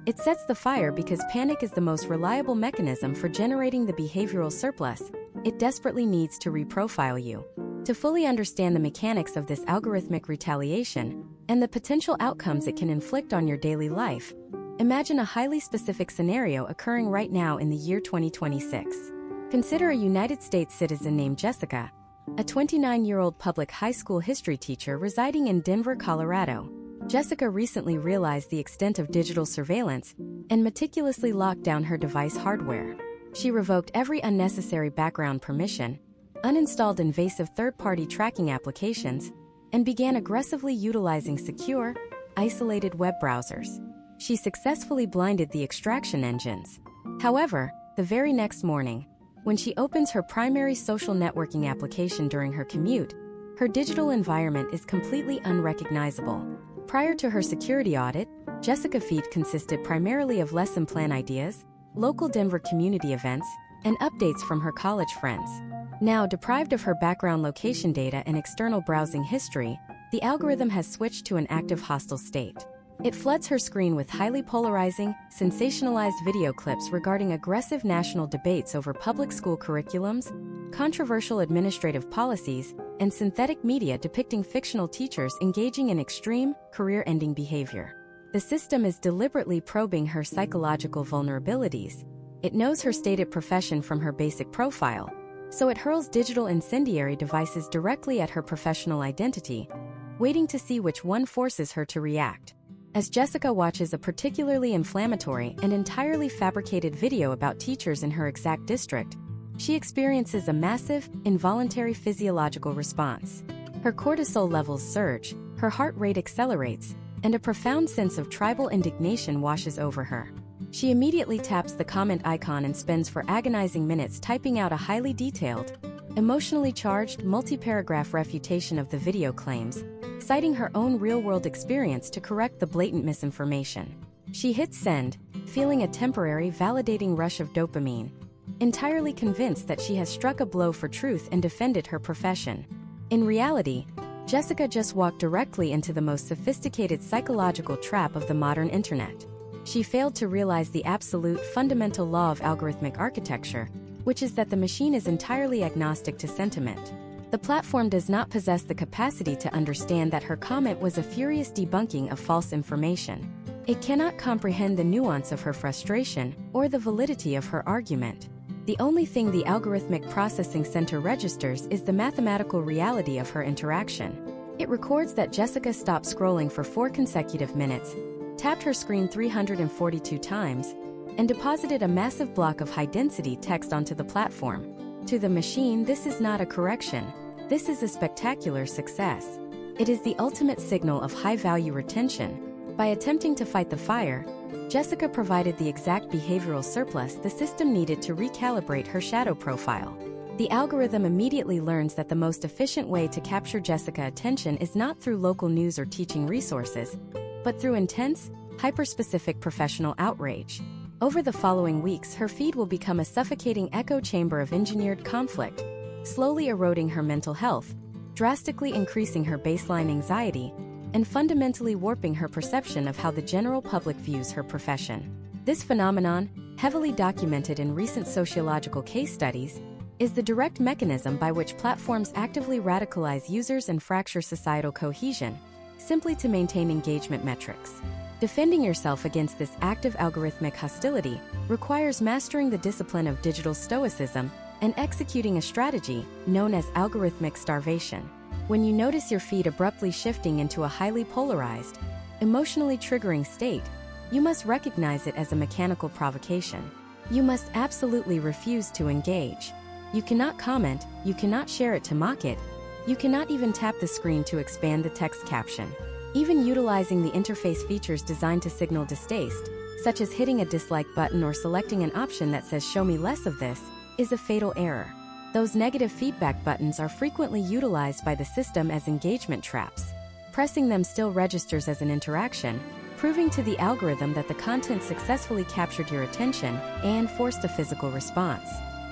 It sets the fire because panic is the most reliable mechanism for generating the behavioral surplus it desperately needs to reprofile you. To fully understand the mechanics of this algorithmic retaliation and the potential outcomes it can inflict on your daily life, imagine a highly specific scenario occurring right now in the year 2026. Consider a United States citizen named Jessica, a 29-year-old public high school history teacher residing in Denver, Colorado. Jessica recently realized the extent of digital surveillance and meticulously locked down her device hardware. She revoked every unnecessary background permission, uninstalled invasive third-party tracking applications, and began aggressively utilizing secure, isolated web browsers. She successfully blinded the extraction engines. However, the very next morning, when she opens her primary social networking application during her commute, her digital environment is completely unrecognizable. Prior to her security audit, Jessica's feed consisted primarily of lesson plan ideas, local Denver community events, and updates from her college friends. Now deprived of her background location data and external browsing history, the algorithm has switched to an active hostile state. It floods her screen with highly polarizing, sensationalized video clips regarding aggressive national debates over public school curriculums, controversial administrative policies, and synthetic media depicting fictional teachers engaging in extreme, career-ending behavior. The system is deliberately probing her psychological vulnerabilities. It knows her stated profession from her basic profile, so it hurls digital incendiary devices directly at her professional identity, waiting to see which one forces her to react. As Jessica watches a particularly inflammatory and entirely fabricated video about teachers in her exact district, she experiences a massive, involuntary physiological response. Her cortisol levels surge, her heart rate accelerates, and a profound sense of tribal indignation washes over her. She immediately taps the comment icon and spends for agonizing minutes typing out a highly detailed, emotionally charged, multi-paragraph refutation of the video claims, citing her own real-world experience to correct the blatant misinformation. She hits send, feeling a temporary, validating rush of dopamine, entirely convinced that she has struck a blow for truth and defended her profession. In reality, Jessica just walked directly into the most sophisticated psychological trap of the modern internet. She failed to realize the absolute fundamental law of algorithmic architecture, which is that the machine is entirely agnostic to sentiment. The platform does not possess the capacity to understand that her comment was a furious debunking of false information. It cannot comprehend the nuance of her frustration or the validity of her argument. The only thing the algorithmic processing center registers is the mathematical reality of her interaction. It records that Jessica stopped scrolling for 4 consecutive minutes, tapped her screen 342 times, and deposited a massive block of high-density text onto the platform. To the machine, this is not a correction. This is a spectacular success. It is the ultimate signal of high-value retention. By attempting to fight the fire, Jessica provided the exact behavioral surplus the system needed to recalibrate her shadow profile. The algorithm immediately learns that the most efficient way to capture Jessica's attention is not through local news or teaching resources, but through intense, hyper-specific professional outrage. Over the following weeks, her feed will become a suffocating echo chamber of engineered conflict, slowly eroding her mental health, drastically increasing her baseline anxiety, and fundamentally warping her perception of how the general public views her profession. This phenomenon, heavily documented in recent sociological case studies, is the direct mechanism by which platforms actively radicalize users and fracture societal cohesion, simply to maintain engagement metrics. Defending yourself against this active algorithmic hostility requires mastering the discipline of digital stoicism and executing a strategy known as algorithmic starvation. When you notice your feed abruptly shifting into a highly polarized, emotionally triggering state, you must recognize it as a mechanical provocation. You must absolutely refuse to engage. You cannot comment, you cannot share it to mock it, you cannot even tap the screen to expand the text caption. Even utilizing the interface features designed to signal distaste, such as hitting a dislike button or selecting an option that says "show me less of this," is a fatal error. Those negative feedback buttons are frequently utilized by the system as engagement traps. Pressing them still registers as an interaction, proving to the algorithm that the content successfully captured your attention and forced a physical response.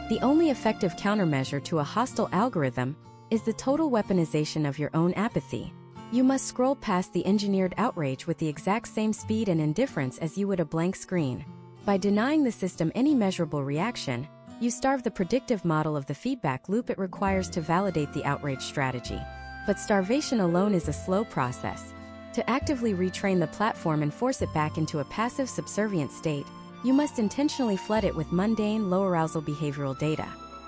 The only effective countermeasure to a hostile algorithm is the total weaponization of your own apathy. You must scroll past the engineered outrage with the exact same speed and indifference as you would a blank screen. By denying the system any measurable reaction, you starve the predictive model of the feedback loop it requires to validate the outrage strategy. But starvation alone is a slow process. To actively retrain the platform and force it back into a passive subservient state, you must intentionally flood it with mundane, low-arousal behavioral data.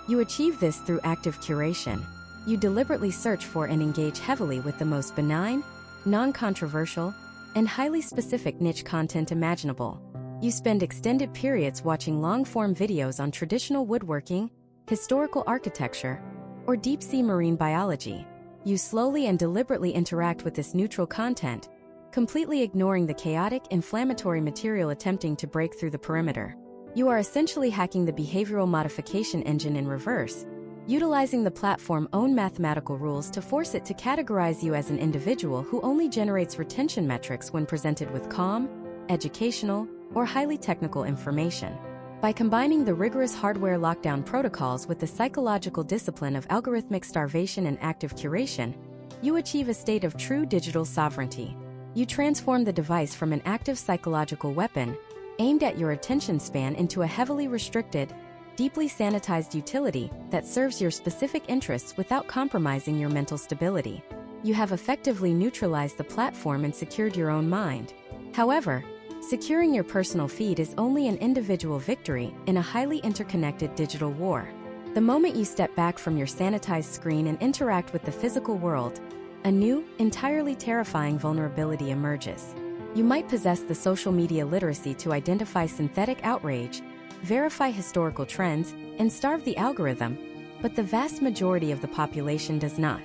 You achieve this through active curation. You deliberately search for and engage heavily with the most benign, non-controversial, and highly specific niche content imaginable. You spend extended periods watching long-form videos on traditional woodworking, historical architecture, or deep-sea marine biology. You slowly and deliberately interact with this neutral content, completely ignoring the chaotic, inflammatory material attempting to break through the perimeter. You are essentially hacking the behavioral modification engine in reverse, utilizing the platform's own mathematical rules to force it to categorize you as an individual who only generates retention metrics when presented with calm, educational, or highly technical information. By combining the rigorous hardware lockdown protocols with the psychological discipline of algorithmic starvation and active curation, you achieve a state of true digital sovereignty. You transform the device from an active psychological weapon, aimed at your attention span, into a heavily restricted, controlled, deeply sanitized utility that serves your specific interests without compromising your mental stability. You have effectively neutralized the platform and secured your own mind. However, securing your personal feed is only an individual victory in a highly interconnected digital war. The moment you step back from your sanitized screen and interact with the physical world, a new, entirely terrifying vulnerability emerges. You might possess the social media literacy to identify synthetic outrage, verify historical trends, and starve the algorithm, but the vast majority of the population does not.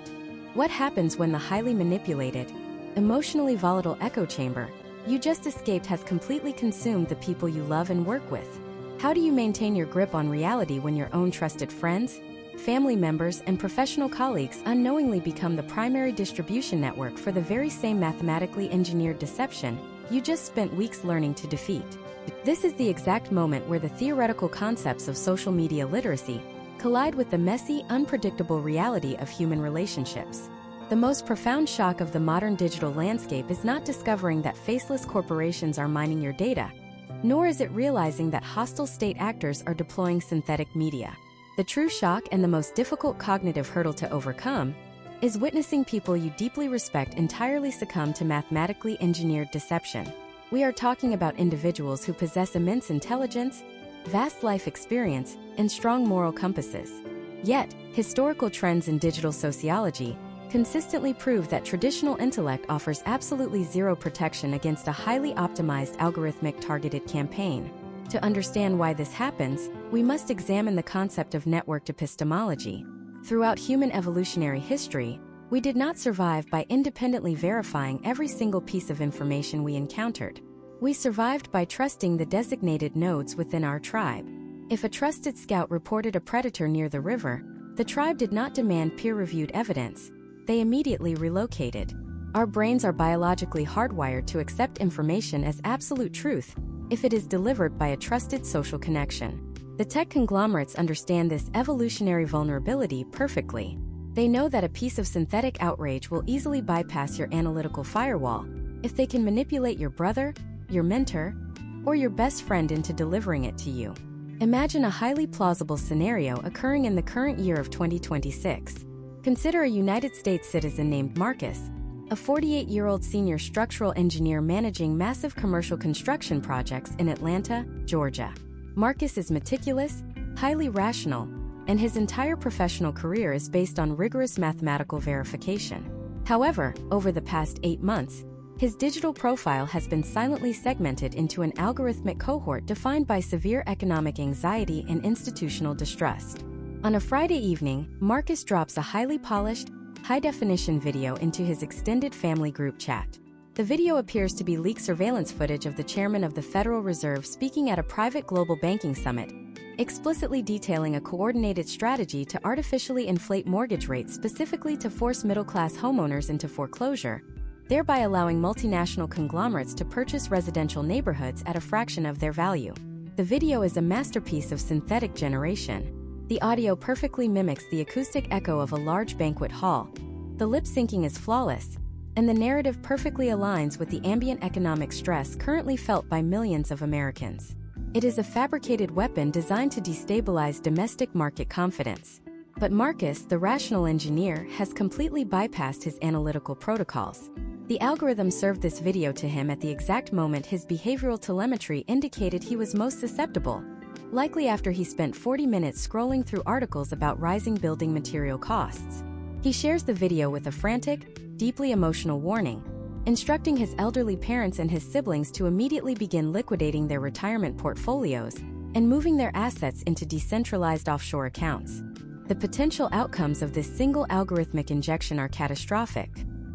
What happens when the highly manipulated, emotionally volatile echo chamber you just escaped has completely consumed the people you love and work with? How do you maintain your grip on reality when your own trusted friends, family members, and professional colleagues unknowingly become the primary distribution network for the very same mathematically engineered deception you just spent weeks learning to defeat? This is the exact moment where the theoretical concepts of social media literacy collide with the messy, unpredictable reality of human relationships. The most profound shock of the modern digital landscape is not discovering that faceless corporations are mining your data, nor is it realizing that hostile state actors are deploying synthetic media. The true shock and the most difficult cognitive hurdle to overcome is witnessing people you deeply respect entirely succumb to mathematically engineered deception. We are talking about individuals who possess immense intelligence, vast life experience, and strong moral compasses. Yet, historical trends in digital sociology consistently prove that traditional intellect offers absolutely zero protection against a highly optimized algorithmic targeted campaign. To understand why this happens, we must examine the concept of networked epistemology. Throughout human evolutionary history, we did not survive by independently verifying every single piece of information we encountered. We survived by trusting the designated nodes within our tribe. If a trusted scout reported a predator near the river, the tribe did not demand peer-reviewed evidence. They immediately relocated. Our brains are biologically hardwired to accept information as absolute truth if it is delivered by a trusted social connection. The tech conglomerates understand this evolutionary vulnerability perfectly. They know that a piece of synthetic outrage will easily bypass your analytical firewall if they can manipulate your brother, your mentor, or your best friend into delivering it to you. Imagine a highly plausible scenario occurring in the current year of 2026. Consider a United States citizen named Marcus, a 48-year-old senior structural engineer managing massive commercial construction projects in Atlanta, Georgia. Marcus is meticulous, highly rational, and his entire professional career is based on rigorous mathematical verification. However, over the past 8 months, his digital profile has been silently segmented into an algorithmic cohort defined by severe economic anxiety and institutional distrust. On a Friday evening, Marcus drops a highly polished, high-definition video into his extended family group chat. The video appears to be leaked surveillance footage of the chairman of the Federal Reserve speaking at a private global banking summit, explicitly detailing a coordinated strategy to artificially inflate mortgage rates specifically to force middle-class homeowners into foreclosure, thereby allowing multinational conglomerates to purchase residential neighborhoods at a fraction of their value. The video is a masterpiece of synthetic generation. The audio perfectly mimics the acoustic echo of a large banquet hall. The lip syncing is flawless, and the narrative perfectly aligns with the ambient economic stress currently felt by millions of Americans. It is a fabricated weapon designed to destabilize domestic market confidence. But Marcus, the rational engineer, has completely bypassed his analytical protocols. The algorithm served this video to him at the exact moment his behavioral telemetry indicated he was most susceptible, likely after he spent 40 minutes scrolling through articles about rising building material costs. He shares the video with a frantic, deeply emotional warning, instructing his elderly parents and his siblings to immediately begin liquidating their retirement portfolios and moving their assets into decentralized offshore accounts. The potential outcomes of this single algorithmic injection are catastrophic.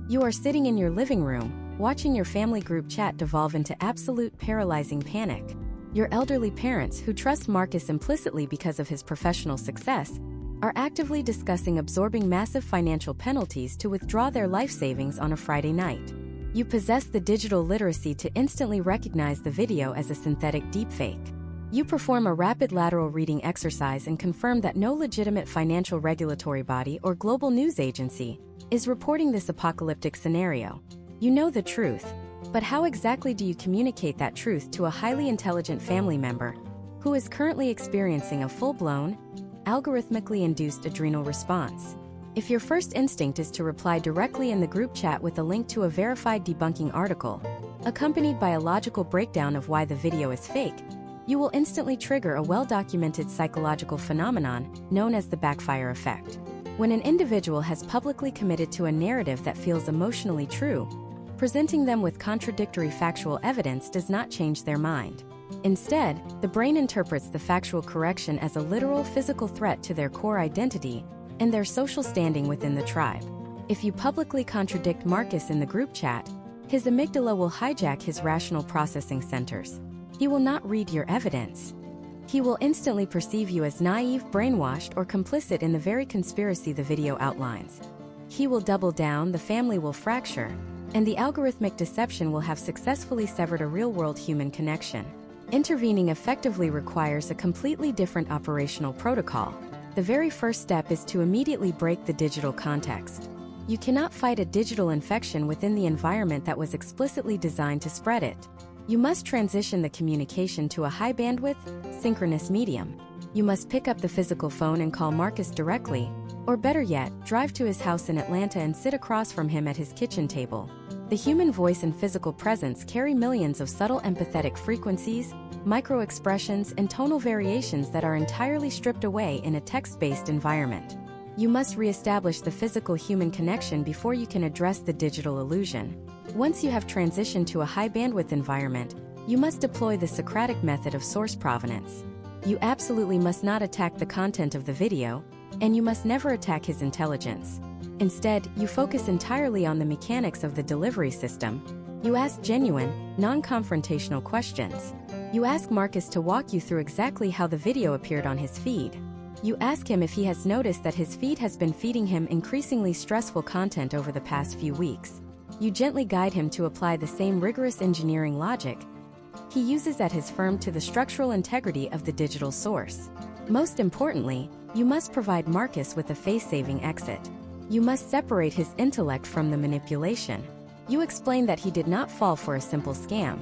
You are sitting in your living room, watching your family group chat devolve into absolute paralyzing panic. Your elderly parents, who trust Marcus implicitly because of his professional success, are actively discussing absorbing massive financial penalties to withdraw their life savings on a Friday night. You possess the digital literacy to instantly recognize the video as a synthetic deepfake. You perform a rapid lateral reading exercise and confirm that no legitimate financial regulatory body or global news agency is reporting this apocalyptic scenario. You know the truth. But how exactly do you communicate that truth to a highly intelligent family member, who is currently experiencing a full-blown, algorithmically induced adrenal response. If your first instinct is to reply directly in the group chat with a link to a verified debunking article, accompanied by a logical breakdown of why the video is fake, you will instantly trigger a well-documented psychological phenomenon known as the backfire effect. When an individual has publicly committed to a narrative that feels emotionally true, presenting them with contradictory factual evidence does not change their mind. Instead, the brain interprets the factual correction as a literal physical threat to their core identity and their social standing within the tribe. If you publicly contradict Marcus in the group chat, his amygdala will hijack his rational processing centers. He will not read your evidence. He will instantly perceive you as naive, brainwashed, or complicit in the very conspiracy the video outlines. He will double down, the family will fracture, and the algorithmic deception will have successfully severed a real-world human connection. Intervening effectively requires a completely different operational protocol. The very first step is to immediately break the digital context. You cannot fight a digital infection within the environment that was explicitly designed to spread it. You must transition the communication to a high-bandwidth, synchronous medium. You must pick up the physical phone and call Marcus directly, or better yet, drive to his house in Atlanta and sit across from him at his kitchen table. The human voice and physical presence carry millions of subtle empathetic frequencies, micro-expressions, and tonal variations that are entirely stripped away in a text-based environment. You must re-establish the physical human connection before you can address the digital illusion. Once you have transitioned to a high-bandwidth environment, you must deploy the Socratic method of source provenance. You absolutely must not attack the content of the video, and you must never attack his intelligence. Instead, you focus entirely on the mechanics of the delivery system. You ask genuine, non-confrontational questions. You ask Marcus to walk you through exactly how the video appeared on his feed. You ask him if he has noticed that his feed has been feeding him increasingly stressful content over the past few weeks. You gently guide him to apply the same rigorous engineering logic he uses at his firm to the structural integrity of the digital source. Most importantly, you must provide Marcus with a face-saving exit. You must separate his intellect from the manipulation. You explain that he did not fall for a simple scam.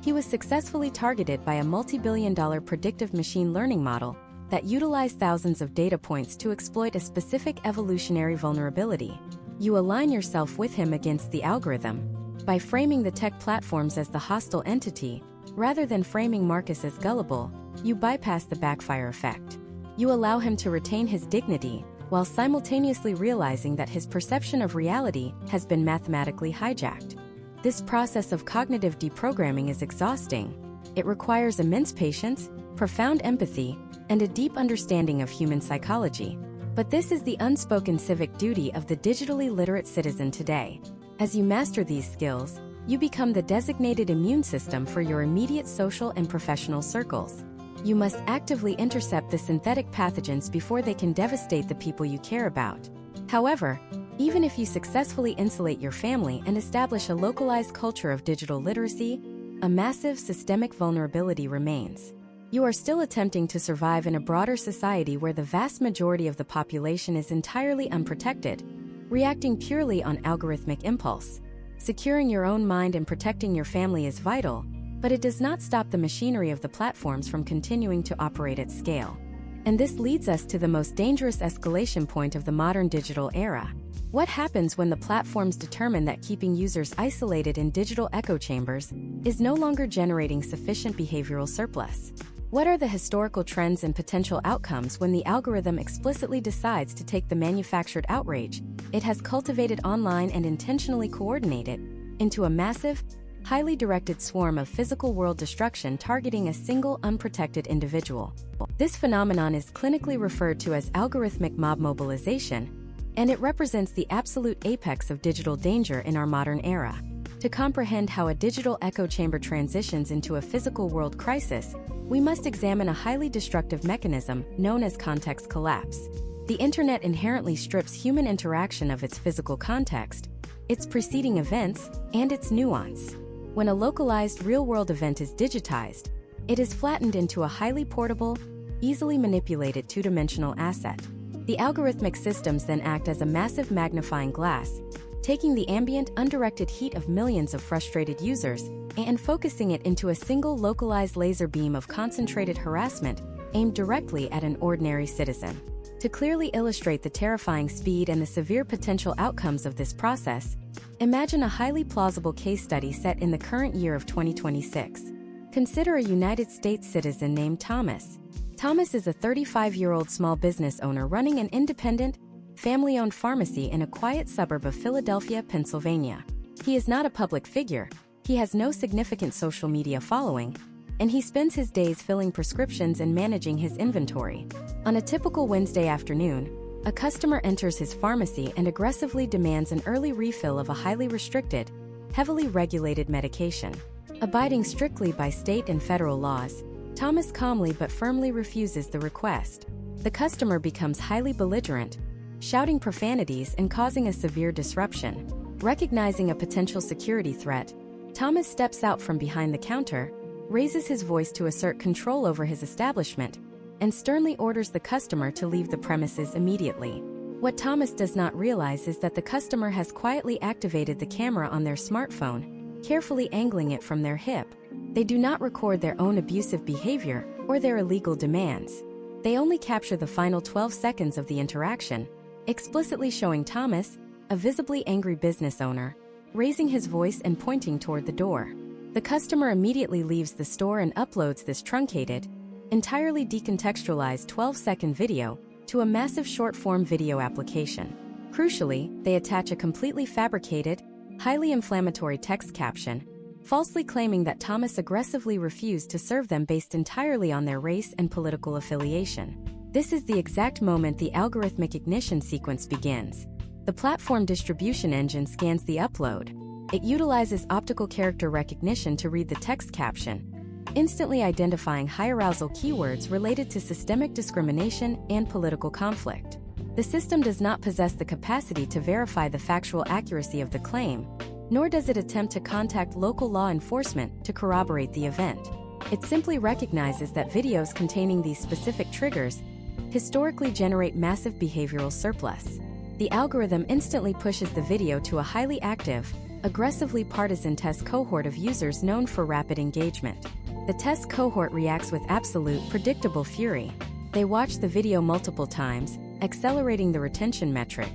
He was successfully targeted by a multi-billion-dollar predictive machine learning model that utilized thousands of data points to exploit a specific evolutionary vulnerability. You align yourself with him against the algorithm. By framing the tech platforms as the hostile entity, rather than framing Marcus as gullible, you bypass the backfire effect. You allow him to retain his dignity, while simultaneously realizing that his perception of reality has been mathematically hijacked. This process of cognitive deprogramming is exhausting. It requires immense patience, profound empathy, and a deep understanding of human psychology. But this is the unspoken civic duty of the digitally literate citizen today. As you master these skills, you become the designated immune system for your immediate social and professional circles. You must actively intercept the synthetic pathogens before they can devastate the people you care about. However, even if you successfully insulate your family and establish a localized culture of digital literacy, a massive systemic vulnerability remains. You are still attempting to survive in a broader society where the vast majority of the population is entirely unprotected, reacting purely on algorithmic impulse. Securing your own mind and protecting your family is vital, but it does not stop the machinery of the platforms from continuing to operate at scale. And this leads us to the most dangerous escalation point of the modern digital era. What happens when the platforms determine that keeping users isolated in digital echo chambers is no longer generating sufficient behavioral surplus? What are the historical trends and potential outcomes when the algorithm explicitly decides to take the manufactured outrage it has cultivated online and intentionally coordinate it into a massive, highly directed swarm of physical world destruction targeting a single unprotected individual? This phenomenon is clinically referred to as algorithmic mob mobilization, and it represents the absolute apex of digital danger in our modern era. To comprehend how a digital echo chamber transitions into a physical world crisis, we must examine a highly destructive mechanism known as context collapse. The internet inherently strips human interaction of its physical context, its preceding events, and its nuance. When a localized real-world event is digitized, it is flattened into a highly portable, easily manipulated two-dimensional asset. The algorithmic systems then act as a massive magnifying glass, taking the ambient, undirected heat of millions of frustrated users and focusing it into a single localized laser beam of concentrated harassment aimed directly at an ordinary citizen. To clearly illustrate the terrifying speed and the severe potential outcomes of this process, imagine a highly plausible case study set in the current year of 2026. Consider a United States citizen named Thomas. Thomas is a 35-year-old small business owner running an independent, family-owned pharmacy in a quiet suburb of Philadelphia, Pennsylvania. He is not a public figure, he has no significant social media following, and he spends his days filling prescriptions and managing his inventory. On a typical Wednesday afternoon, a customer enters his pharmacy and aggressively demands an early refill of a highly restricted, heavily regulated medication. Abiding strictly by state and federal laws, Thomas calmly but firmly refuses the request. The customer becomes highly belligerent, shouting profanities and causing a severe disruption. Recognizing a potential security threat, Thomas steps out from behind the counter, raises his voice to assert control over his establishment, and sternly orders the customer to leave the premises immediately. What Thomas does not realize is that the customer has quietly activated the camera on their smartphone, carefully angling it from their hip. They do not record their own abusive behavior or their illegal demands. They only capture the final 12 seconds of the interaction, explicitly showing Thomas, a visibly angry business owner, raising his voice and pointing toward the door. The customer immediately leaves the store and uploads this truncated, entirely decontextualized 12-second video to a massive short-form video application. Crucially, they attach a completely fabricated, highly inflammatory text caption, falsely claiming that Thomas aggressively refused to serve them based entirely on their race and political affiliation. This is the exact moment the algorithmic ignition sequence begins. The platform distribution engine scans the upload. It utilizes optical character recognition to read the text caption, instantly identifying high-arousal keywords related to systemic discrimination and political conflict. The system does not possess the capacity to verify the factual accuracy of the claim, nor does it attempt to contact local law enforcement to corroborate the event. It simply recognizes that videos containing these specific triggers historically generate massive behavioral surplus. The algorithm instantly pushes the video to a highly active, aggressively partisan test cohort of users known for rapid engagement. The test cohort reacts with absolute, predictable fury. They watch the video multiple times, accelerating the retention metric.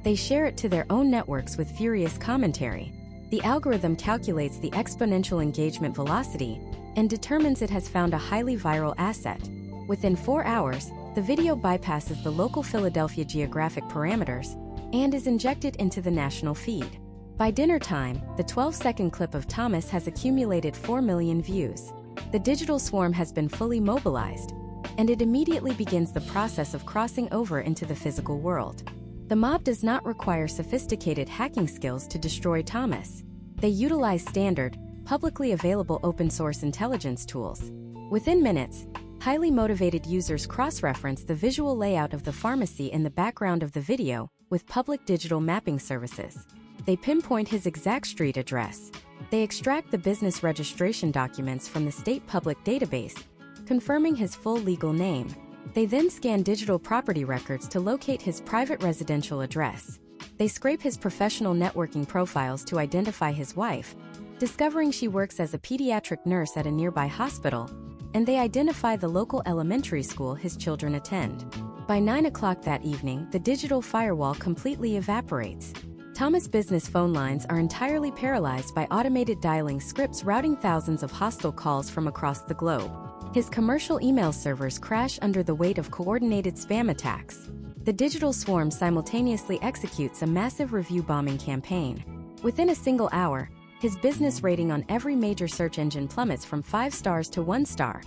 They share it to their own networks with furious commentary. The algorithm calculates the exponential engagement velocity and determines it has found a highly viral asset. Within 4 hours, the video bypasses the local Philadelphia geographic parameters and is injected into the national feed. By dinner time, the 12-second clip of Thomas has accumulated 4 million views. The digital swarm has been fully mobilized, and it immediately begins the process of crossing over into the physical world. The mob does not require sophisticated hacking skills to destroy Thomas. They utilize standard, publicly available open-source intelligence tools. Within minutes, highly motivated users cross-reference the visual layout of the pharmacy in the background of the video with public digital mapping services. They pinpoint his exact street address. They extract the business registration documents from the state public database, confirming his full legal name. They then scan digital property records to locate his private residential address. They scrape his professional networking profiles to identify his wife, discovering she works as a pediatric nurse at a nearby hospital, and they identify the local elementary school his children attend. By 9 o'clock that evening, the digital firewall completely evaporates. Thomas' business phone lines are entirely paralyzed by automated dialing scripts routing thousands of hostile calls from across the globe. His commercial email servers crash under the weight of coordinated spam attacks. The digital swarm simultaneously executes a massive review bombing campaign. Within a single hour, his business rating on every major search engine plummets from 5 stars to 1 star,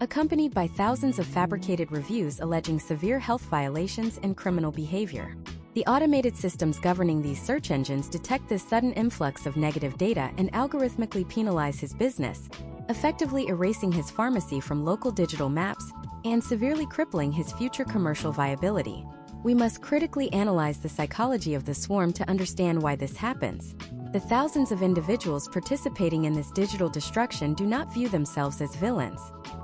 accompanied by thousands of fabricated reviews alleging severe health violations and criminal behavior. The automated systems governing these search engines detect this sudden influx of negative data and algorithmically penalize his business, effectively erasing his pharmacy from local digital maps and severely crippling his future commercial viability. We must critically analyze the psychology of the swarm to understand why this happens. The thousands of individuals participating in this digital destruction do not view themselves as villains.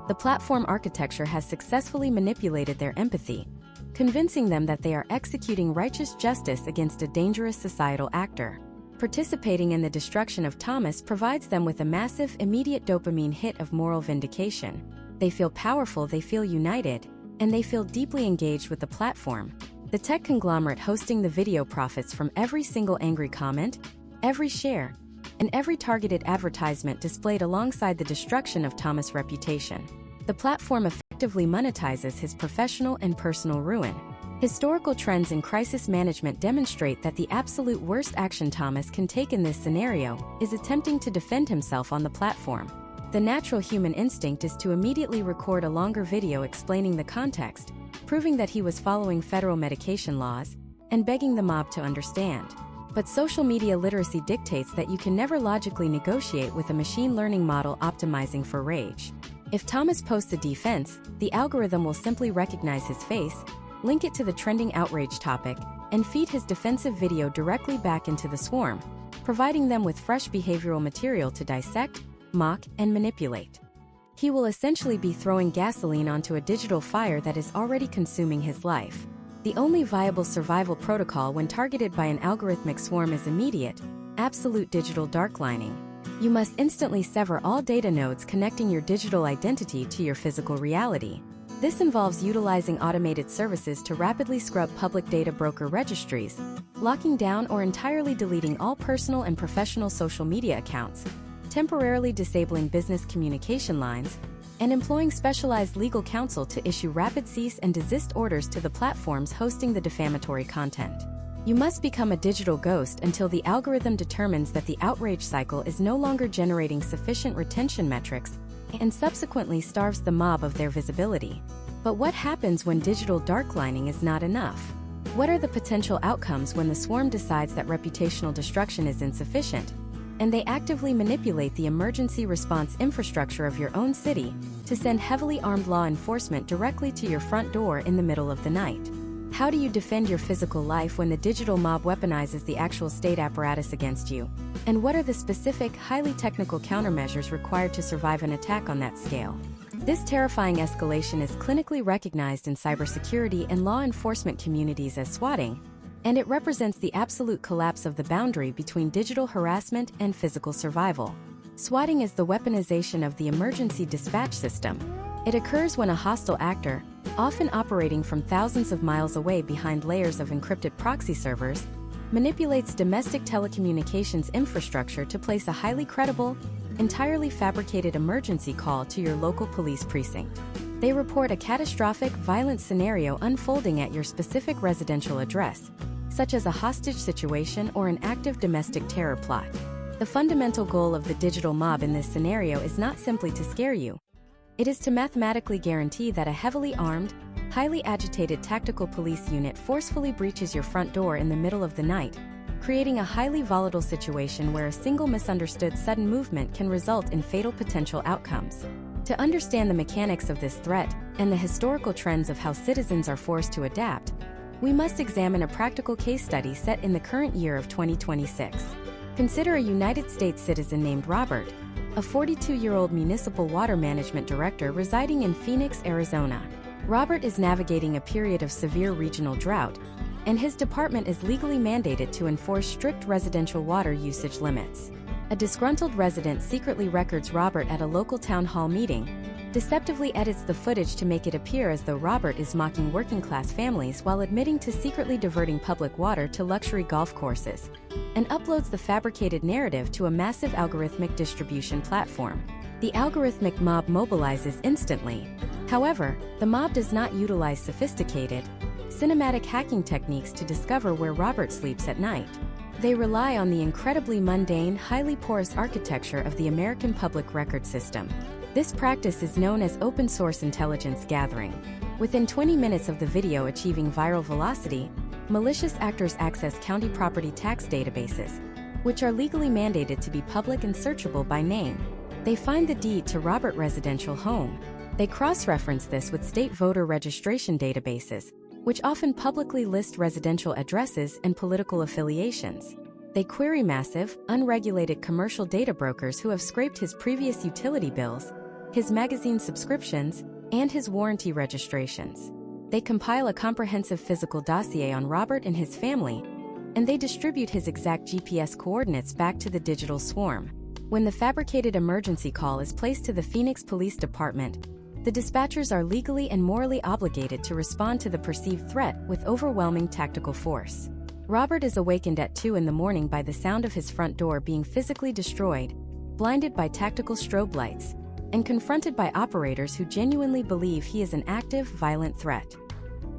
The platform architecture has successfully manipulated their empathy, convincing them that they are executing righteous justice against a dangerous societal actor. Participating in the destruction of Thomas provides them with a massive, immediate dopamine hit of moral vindication. They feel powerful, they feel united, and they feel deeply engaged with the platform. The tech conglomerate hosting the video profits from every single angry comment, every share, and every targeted advertisement displayed alongside the destruction of Thomas' reputation. The platform effectively monetizes his professional and personal ruin. Historical trends in crisis management demonstrate that the absolute worst action Thomas can take in this scenario is attempting to defend himself on the platform. The natural human instinct is to immediately record a longer video explaining the context, proving that he was following federal medication laws, and begging the mob to understand. But social media literacy dictates that you can never logically negotiate with a machine learning model optimizing for rage. If Thomas posts a defense, the algorithm will simply recognize his face, link it to the trending outrage topic, and feed his defensive video directly back into the swarm, providing them with fresh behavioral material to dissect, mock, and manipulate. He will essentially be throwing gasoline onto a digital fire that is already consuming his life. The only viable survival protocol when targeted by an algorithmic swarm is immediate, absolute digital darklining. You must instantly sever all data nodes connecting your digital identity to your physical reality. This involves utilizing automated services to rapidly scrub public data broker registries, locking down or entirely deleting all personal and professional social media accounts, temporarily disabling business communication lines, and employing specialized legal counsel to issue rapid cease and desist orders to the platforms hosting the defamatory content. You must become a digital ghost until the algorithm determines that the outrage cycle is no longer generating sufficient retention metrics and subsequently starves the mob of their visibility. But what happens when digital darklining is not enough? What are the potential outcomes when the swarm decides that reputational destruction is insufficient, and they actively manipulate the emergency response infrastructure of your own city to send heavily armed law enforcement directly to your front door in the middle of the night? How do you defend your physical life when the digital mob weaponizes the actual state apparatus against you? And what are the specific, highly technical countermeasures required to survive an attack on that scale? This terrifying escalation is clinically recognized in cybersecurity and law enforcement communities as swatting, and it represents the absolute collapse of the boundary between digital harassment and physical survival. Swatting is the weaponization of the emergency dispatch system. It occurs when a hostile actor, often operating from thousands of miles away behind layers of encrypted proxy servers, manipulates domestic telecommunications infrastructure to place a highly credible, entirely fabricated emergency call to your local police precinct. They report a catastrophic, violent scenario unfolding at your specific residential address, such as a hostage situation or an active domestic terror plot. The fundamental goal of the digital mob in this scenario is not simply to scare you. It is to mathematically guarantee that a heavily armed, highly agitated tactical police unit forcefully breaches your front door in the middle of the night, creating a highly volatile situation where a single misunderstood sudden movement can result in fatal potential outcomes. To understand the mechanics of this threat and the historical trends of how citizens are forced to adapt, we must examine a practical case study set in the current year of 2026. Consider a United States citizen named Robert, a 42-year-old municipal water management director residing in Phoenix, Arizona. Robert is navigating a period of severe regional drought, and his department is legally mandated to enforce strict residential water usage limits. A disgruntled resident secretly records Robert at a local town hall meeting, deceptively edits the footage to make it appear as though Robert is mocking working-class families while admitting to secretly diverting public water to luxury golf courses, and uploads the fabricated narrative to a massive algorithmic distribution platform. The algorithmic mob mobilizes instantly. However, the mob does not utilize sophisticated, cinematic hacking techniques to discover where Robert sleeps at night. They rely on the incredibly mundane, highly porous architecture of the American Public Record System. This practice is known as open-source intelligence gathering. Within 20 minutes of the video achieving viral velocity, malicious actors access county property tax databases, which are legally mandated to be public and searchable by name. They find the deed to Robert residential home. They cross-reference this with state voter registration databases, which often publicly list residential addresses and political affiliations. They query massive, unregulated commercial data brokers who have scraped his previous utility bills, his magazine subscriptions, and his warranty registrations. They compile a comprehensive physical dossier on Robert and his family, and they distribute his exact GPS coordinates back to the digital swarm. When the fabricated emergency call is placed to the Phoenix Police Department, the dispatchers are legally and morally obligated to respond to the perceived threat with overwhelming tactical force. Robert is awakened at 2 in the morning by the sound of his front door being physically destroyed, blinded by tactical strobe lights, and confronted by operators who genuinely believe he is an active, violent threat.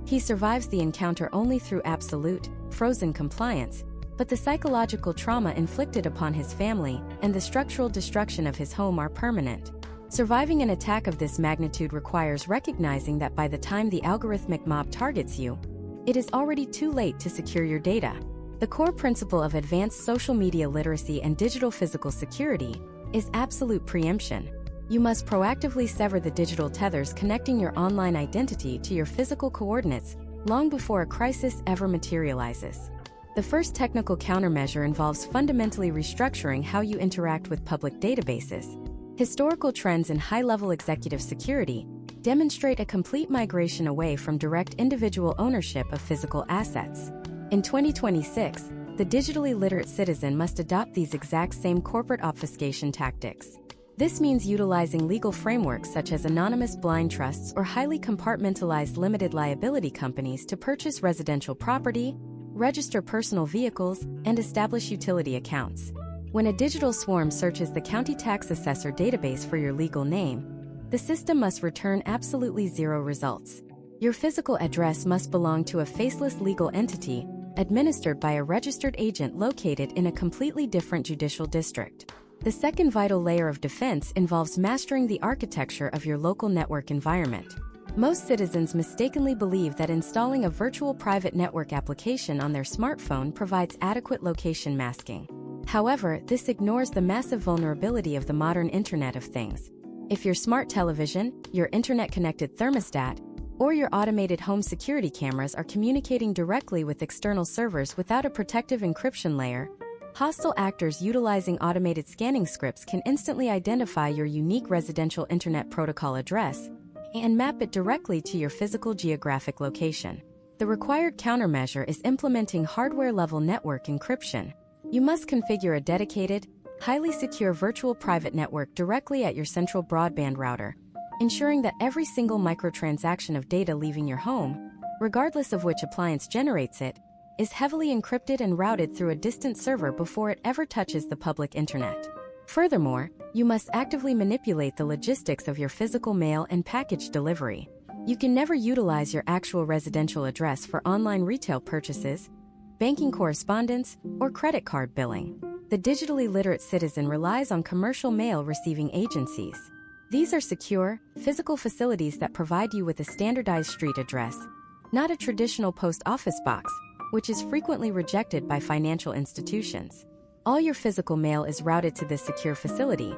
He survives the encounter only through absolute, frozen compliance, but the psychological trauma inflicted upon his family and the structural destruction of his home are permanent. Surviving an attack of this magnitude requires recognizing that by the time the algorithmic mob targets you, it is already too late to secure your data. The core principle of advanced social media literacy and digital physical security is absolute preemption. You must proactively sever the digital tethers connecting your online identity to your physical coordinates long before a crisis ever materializes. The first technical countermeasure involves fundamentally restructuring how you interact with public databases. Historical trends in high-level executive security demonstrate a complete migration away from direct individual ownership of physical assets. In 2026, the digitally literate citizen must adopt these exact same corporate obfuscation tactics. This means utilizing legal frameworks such as anonymous blind trusts or highly compartmentalized limited liability companies to purchase residential property, register personal vehicles, and establish utility accounts. When a digital swarm searches the county tax assessor database for your legal name, the system must return absolutely zero results. Your physical address must belong to a faceless legal entity administered by a registered agent located in a completely different judicial district. The second vital layer of defense involves mastering the architecture of your local network environment. Most citizens mistakenly believe that installing a virtual private network application on their smartphone provides adequate location masking. However, this ignores the massive vulnerability of the modern Internet of Things. If your smart television, your internet-connected thermostat, or your automated home security cameras are communicating directly with external servers without a protective encryption layer, hostile actors utilizing automated scanning scripts can instantly identify your unique residential Internet protocol address and map it directly to your physical geographic location. The required countermeasure is implementing hardware-level network encryption. You must configure a dedicated, highly secure virtual private network directly at your central broadband router, ensuring that every single microtransaction of data leaving your home, regardless of which appliance generates it, is heavily encrypted and routed through a distant server before it ever touches the public internet. Furthermore, you must actively manipulate the logistics of your physical mail and package delivery. You can never utilize your actual residential address for online retail purchases, banking correspondence, or credit card billing. The digitally literate citizen relies on commercial mail receiving agencies. These are secure, physical facilities that provide you with a standardized street address, not a traditional post office box, which is frequently rejected by financial institutions. All your physical mail is routed to this secure facility,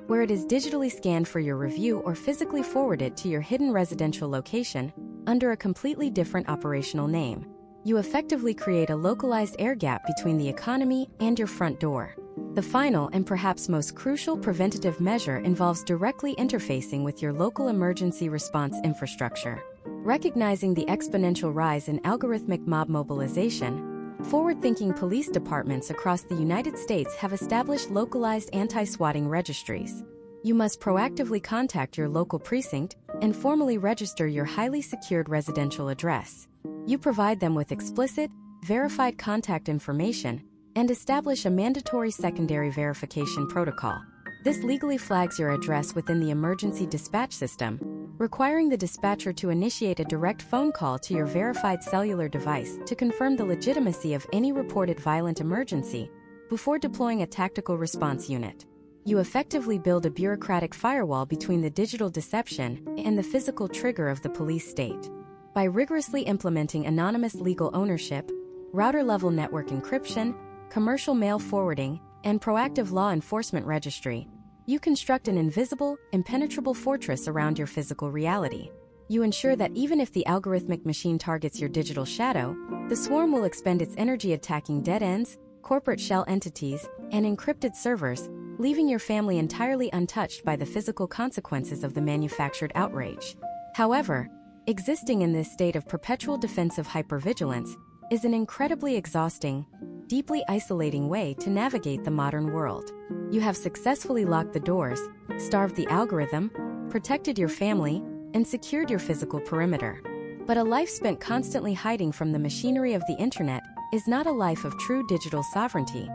where it is digitally scanned for your review or physically forwarded to your hidden residential location under a completely different operational name. You effectively create a localized air gap between the economy and your front door. The final and perhaps most crucial preventative measure involves directly interfacing with your local emergency response infrastructure. Recognizing the exponential rise in algorithmic mob mobilization, forward-thinking police departments across the United States have established localized anti-swatting registries. You must proactively contact your local precinct and formally register your highly secured residential address. You provide them with explicit, verified contact information and establish a mandatory secondary verification protocol. This legally flags your address within the emergency dispatch system, requiring the dispatcher to initiate a direct phone call to your verified cellular device to confirm the legitimacy of any reported violent emergency before deploying a tactical response unit. You effectively build a bureaucratic firewall between the digital deception and the physical trigger of the police state. By rigorously implementing anonymous legal ownership, router-level network encryption, commercial mail forwarding, and proactive law enforcement registry, you construct an invisible, impenetrable fortress around your physical reality. You ensure that even if the algorithmic machine targets your digital shadow, the swarm will expend its energy attacking dead ends, corporate shell entities, and encrypted servers, leaving your family entirely untouched by the physical consequences of the manufactured outrage. However, Existing in this state of perpetual defensive hypervigilance is an incredibly exhausting, deeply isolating way to navigate the modern world. You have successfully locked the doors, starved the algorithm, protected your family, and secured your physical perimeter. But a life spent constantly hiding from the machinery of the internet is not a life of true digital sovereignty.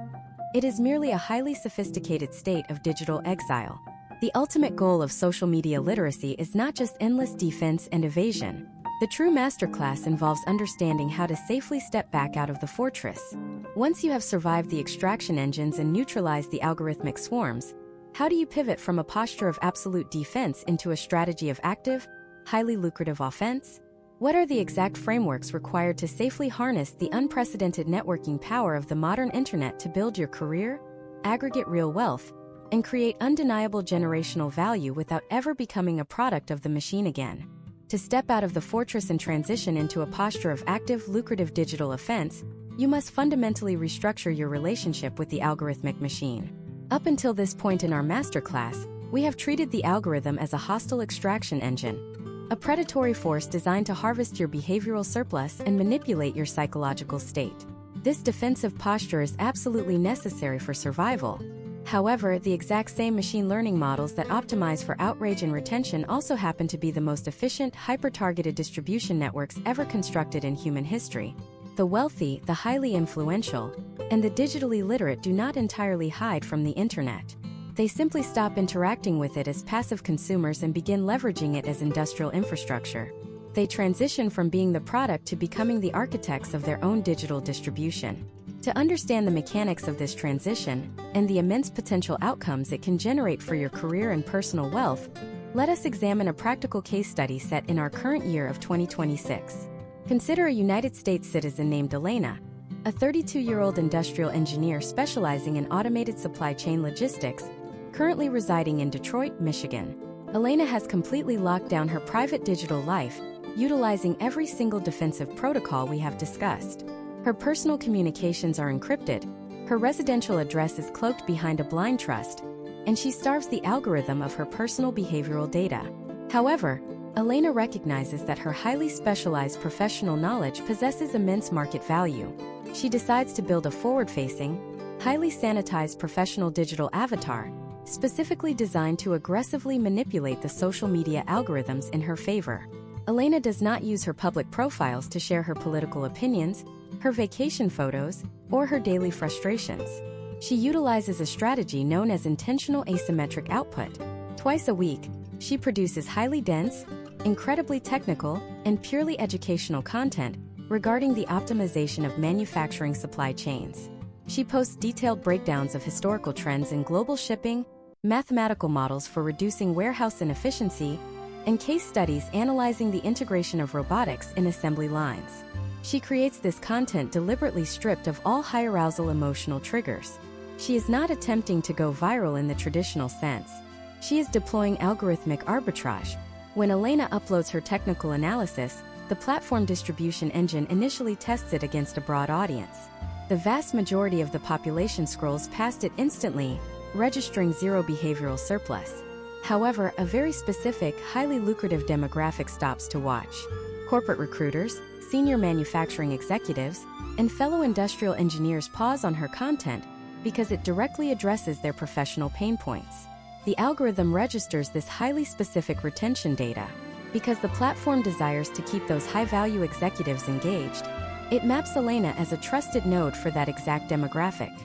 It is merely a highly sophisticated state of digital exile. The ultimate goal of social media literacy is not just endless defense and evasion. The true masterclass involves understanding how to safely step back out of the fortress. Once you have survived the extraction engines and neutralized the algorithmic swarms, how do you pivot from a posture of absolute defense into a strategy of active, highly lucrative offense? What are the exact frameworks required to safely harness the unprecedented networking power of the modern internet to build your career, aggregate real wealth, and create undeniable generational value without ever becoming a product of the machine again? To step out of the fortress and transition into a posture of active, lucrative digital offense, you must fundamentally restructure your relationship with the algorithmic machine. Up until this point in our masterclass, we have treated the algorithm as a hostile extraction engine, a predatory force designed to harvest your behavioral surplus and manipulate your psychological state. This defensive posture is absolutely necessary for survival. However, the exact same machine learning models that optimize for outrage and retention also happen to be the most efficient, hyper-targeted distribution networks ever constructed in human history. The wealthy, the highly influential, and the digitally literate do not entirely hide from the internet. They simply stop interacting with it as passive consumers and begin leveraging it as industrial infrastructure. They transition from being the product to becoming the architects of their own digital distribution. To understand the mechanics of this transition and the immense potential outcomes it can generate for your career and personal wealth, let us examine a practical case study set in our current year of 2026. Consider a United States citizen named Elena, a 32-year-old industrial engineer specializing in automated supply chain logistics, currently residing in Detroit, Michigan. Elena has completely locked down her private digital life, utilizing every single defensive protocol we have discussed. Her personal communications are encrypted, her residential address is cloaked behind a blind trust, and she starves the algorithm of her personal behavioral data. However, Elena recognizes that her highly specialized professional knowledge possesses immense market value. She decides to build a forward-facing, highly sanitized professional digital avatar, specifically designed to aggressively manipulate the social media algorithms in her favor. Elena does not use her public profiles to share her political opinions, her vacation photos, or her daily frustrations. She utilizes a strategy known as intentional asymmetric output. Twice a week, she produces highly dense, incredibly technical, and purely educational content regarding the optimization of manufacturing supply chains. She posts detailed breakdowns of historical trends in global shipping, mathematical models for reducing warehouse inefficiency, and case studies analyzing the integration of robotics in assembly lines. She creates this content deliberately stripped of all high-arousal emotional triggers. She is not attempting to go viral in the traditional sense. She is deploying algorithmic arbitrage. When Elena uploads her technical analysis, the platform distribution engine initially tests it against a broad audience. The vast majority of the population scrolls past it instantly, registering zero behavioral surplus. However, a very specific, highly lucrative demographic stops to watch. Corporate recruiters, senior manufacturing executives, and fellow industrial engineers pause on her content because it directly addresses their professional pain points. The algorithm registers this highly specific retention data. Because the platform desires to keep those high-value executives engaged, it maps Elena as a trusted node for that exact demographic.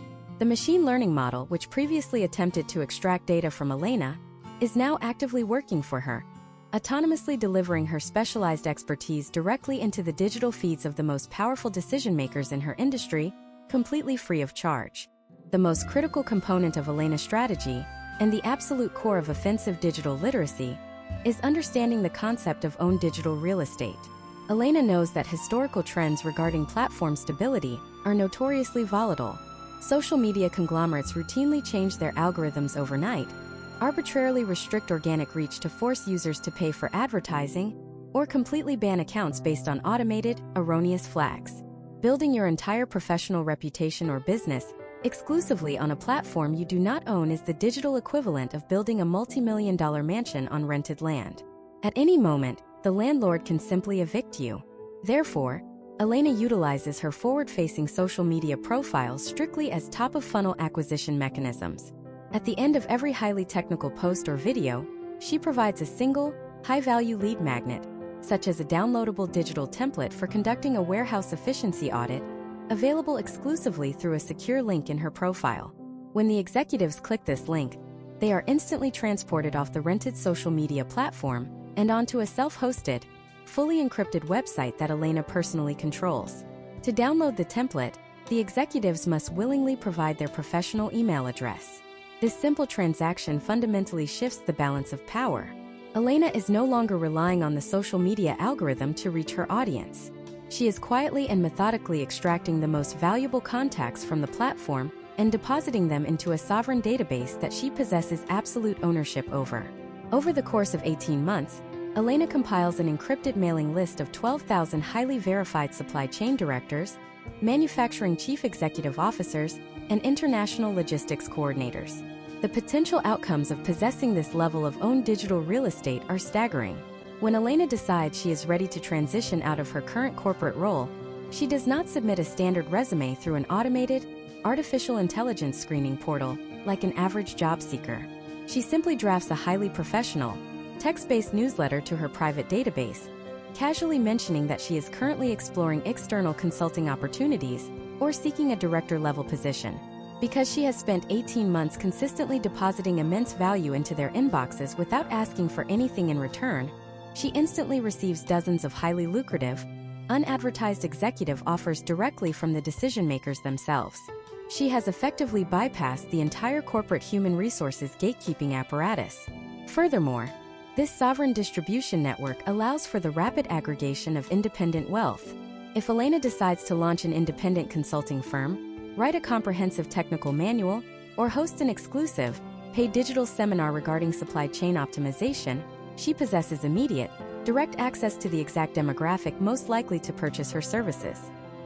The machine learning model, which previously attempted to extract data from Elena, is now actively working for her, autonomously delivering her specialized expertise directly into the digital feeds of the most powerful decision-makers in her industry, completely free of charge. The most critical component of Elena's strategy, and the absolute core of offensive digital literacy, is understanding the concept of owned digital real estate. Elena knows that historical trends regarding platform stability are notoriously volatile. Social media conglomerates routinely change their algorithms overnight, arbitrarily restrict organic reach to force users to pay for advertising, or completely ban accounts based on automated, erroneous flags. Building your entire professional reputation or business exclusively on a platform you do not own is the digital equivalent of building a multi-million-dollar mansion on rented land. At any moment, the landlord can simply evict you. Therefore, Elena utilizes her forward-facing social media profiles strictly as top-of-funnel acquisition mechanisms. At the end of every highly technical post or video, she provides a single, high-value lead magnet, such as a downloadable digital template for conducting a warehouse efficiency audit, available exclusively through a secure link in her profile. When the executives click this link, they are instantly transported off the rented social media platform and onto a self-hosted, fully encrypted website that Elena personally controls. To download the template, the executives must willingly provide their professional email address. This simple transaction fundamentally shifts the balance of power. Elena is no longer relying on the social media algorithm to reach her audience. She is quietly and methodically extracting the most valuable contacts from the platform and depositing them into a sovereign database that she possesses absolute ownership over. Over the course of 18 months, Elena compiles an encrypted mailing list of 12,000 highly verified supply chain directors, manufacturing chief executive officers, and international logistics coordinators. The potential outcomes of possessing this level of owned digital real estate are staggering. When Elena decides she is ready to transition out of her current corporate role, she does not submit a standard resume through an automated, artificial intelligence screening portal like an average job seeker. She simply drafts a highly professional, text-based newsletter to her private database, casually mentioning that she is currently exploring external consulting opportunities or seeking a director-level position. Because she has spent 18 months consistently depositing immense value into their inboxes without asking for anything in return, she instantly receives dozens of highly lucrative, unadvertised executive offers directly from the decision-makers themselves. She has effectively bypassed the entire corporate human resources gatekeeping apparatus. Furthermore, this sovereign distribution network allows for the rapid aggregation of independent wealth. If Elena decides to launch an independent consulting firm, write a comprehensive technical manual, or host an exclusive, paid digital seminar regarding supply chain optimization, she possesses immediate, direct access to the exact demographic most likely to purchase her services.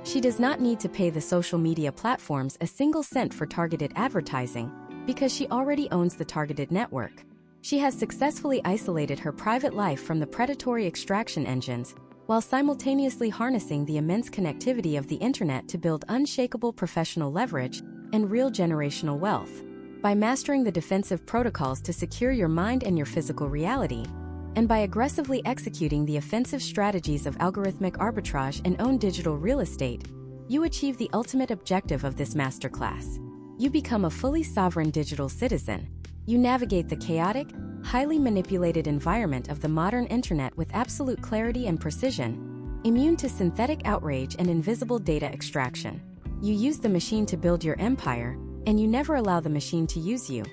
She does not need to pay the social media platforms a single cent for targeted advertising, because she already owns the targeted network. She has successfully isolated her private life from the predatory extraction engines, while simultaneously harnessing the immense connectivity of the internet to build unshakable professional leverage and real generational wealth. By mastering the defensive protocols to secure your mind and your physical reality, and by aggressively executing the offensive strategies of algorithmic arbitrage and owned digital real estate, you achieve the ultimate objective of this masterclass. You become a fully sovereign digital citizen. You navigate the chaotic, highly manipulated environment of the modern internet with absolute clarity and precision, immune to synthetic outrage and invisible data extraction. You use the machine to build your empire, and you never allow the machine to use you.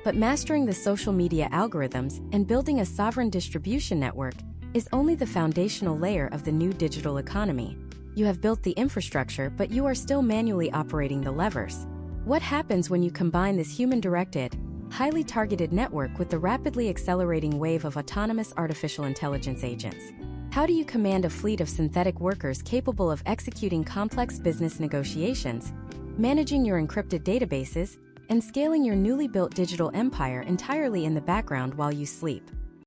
But mastering the social media algorithms and building a sovereign distribution network is only the foundational layer of the new digital economy. You have built the infrastructure, but you are still manually operating the levers. What happens when you combine this human-directed, highly targeted network with the rapidly accelerating wave of autonomous artificial intelligence agents? How do you command a fleet of synthetic workers capable of executing complex business negotiations, managing your encrypted databases, and scaling your newly built digital empire entirely in the background while you sleep?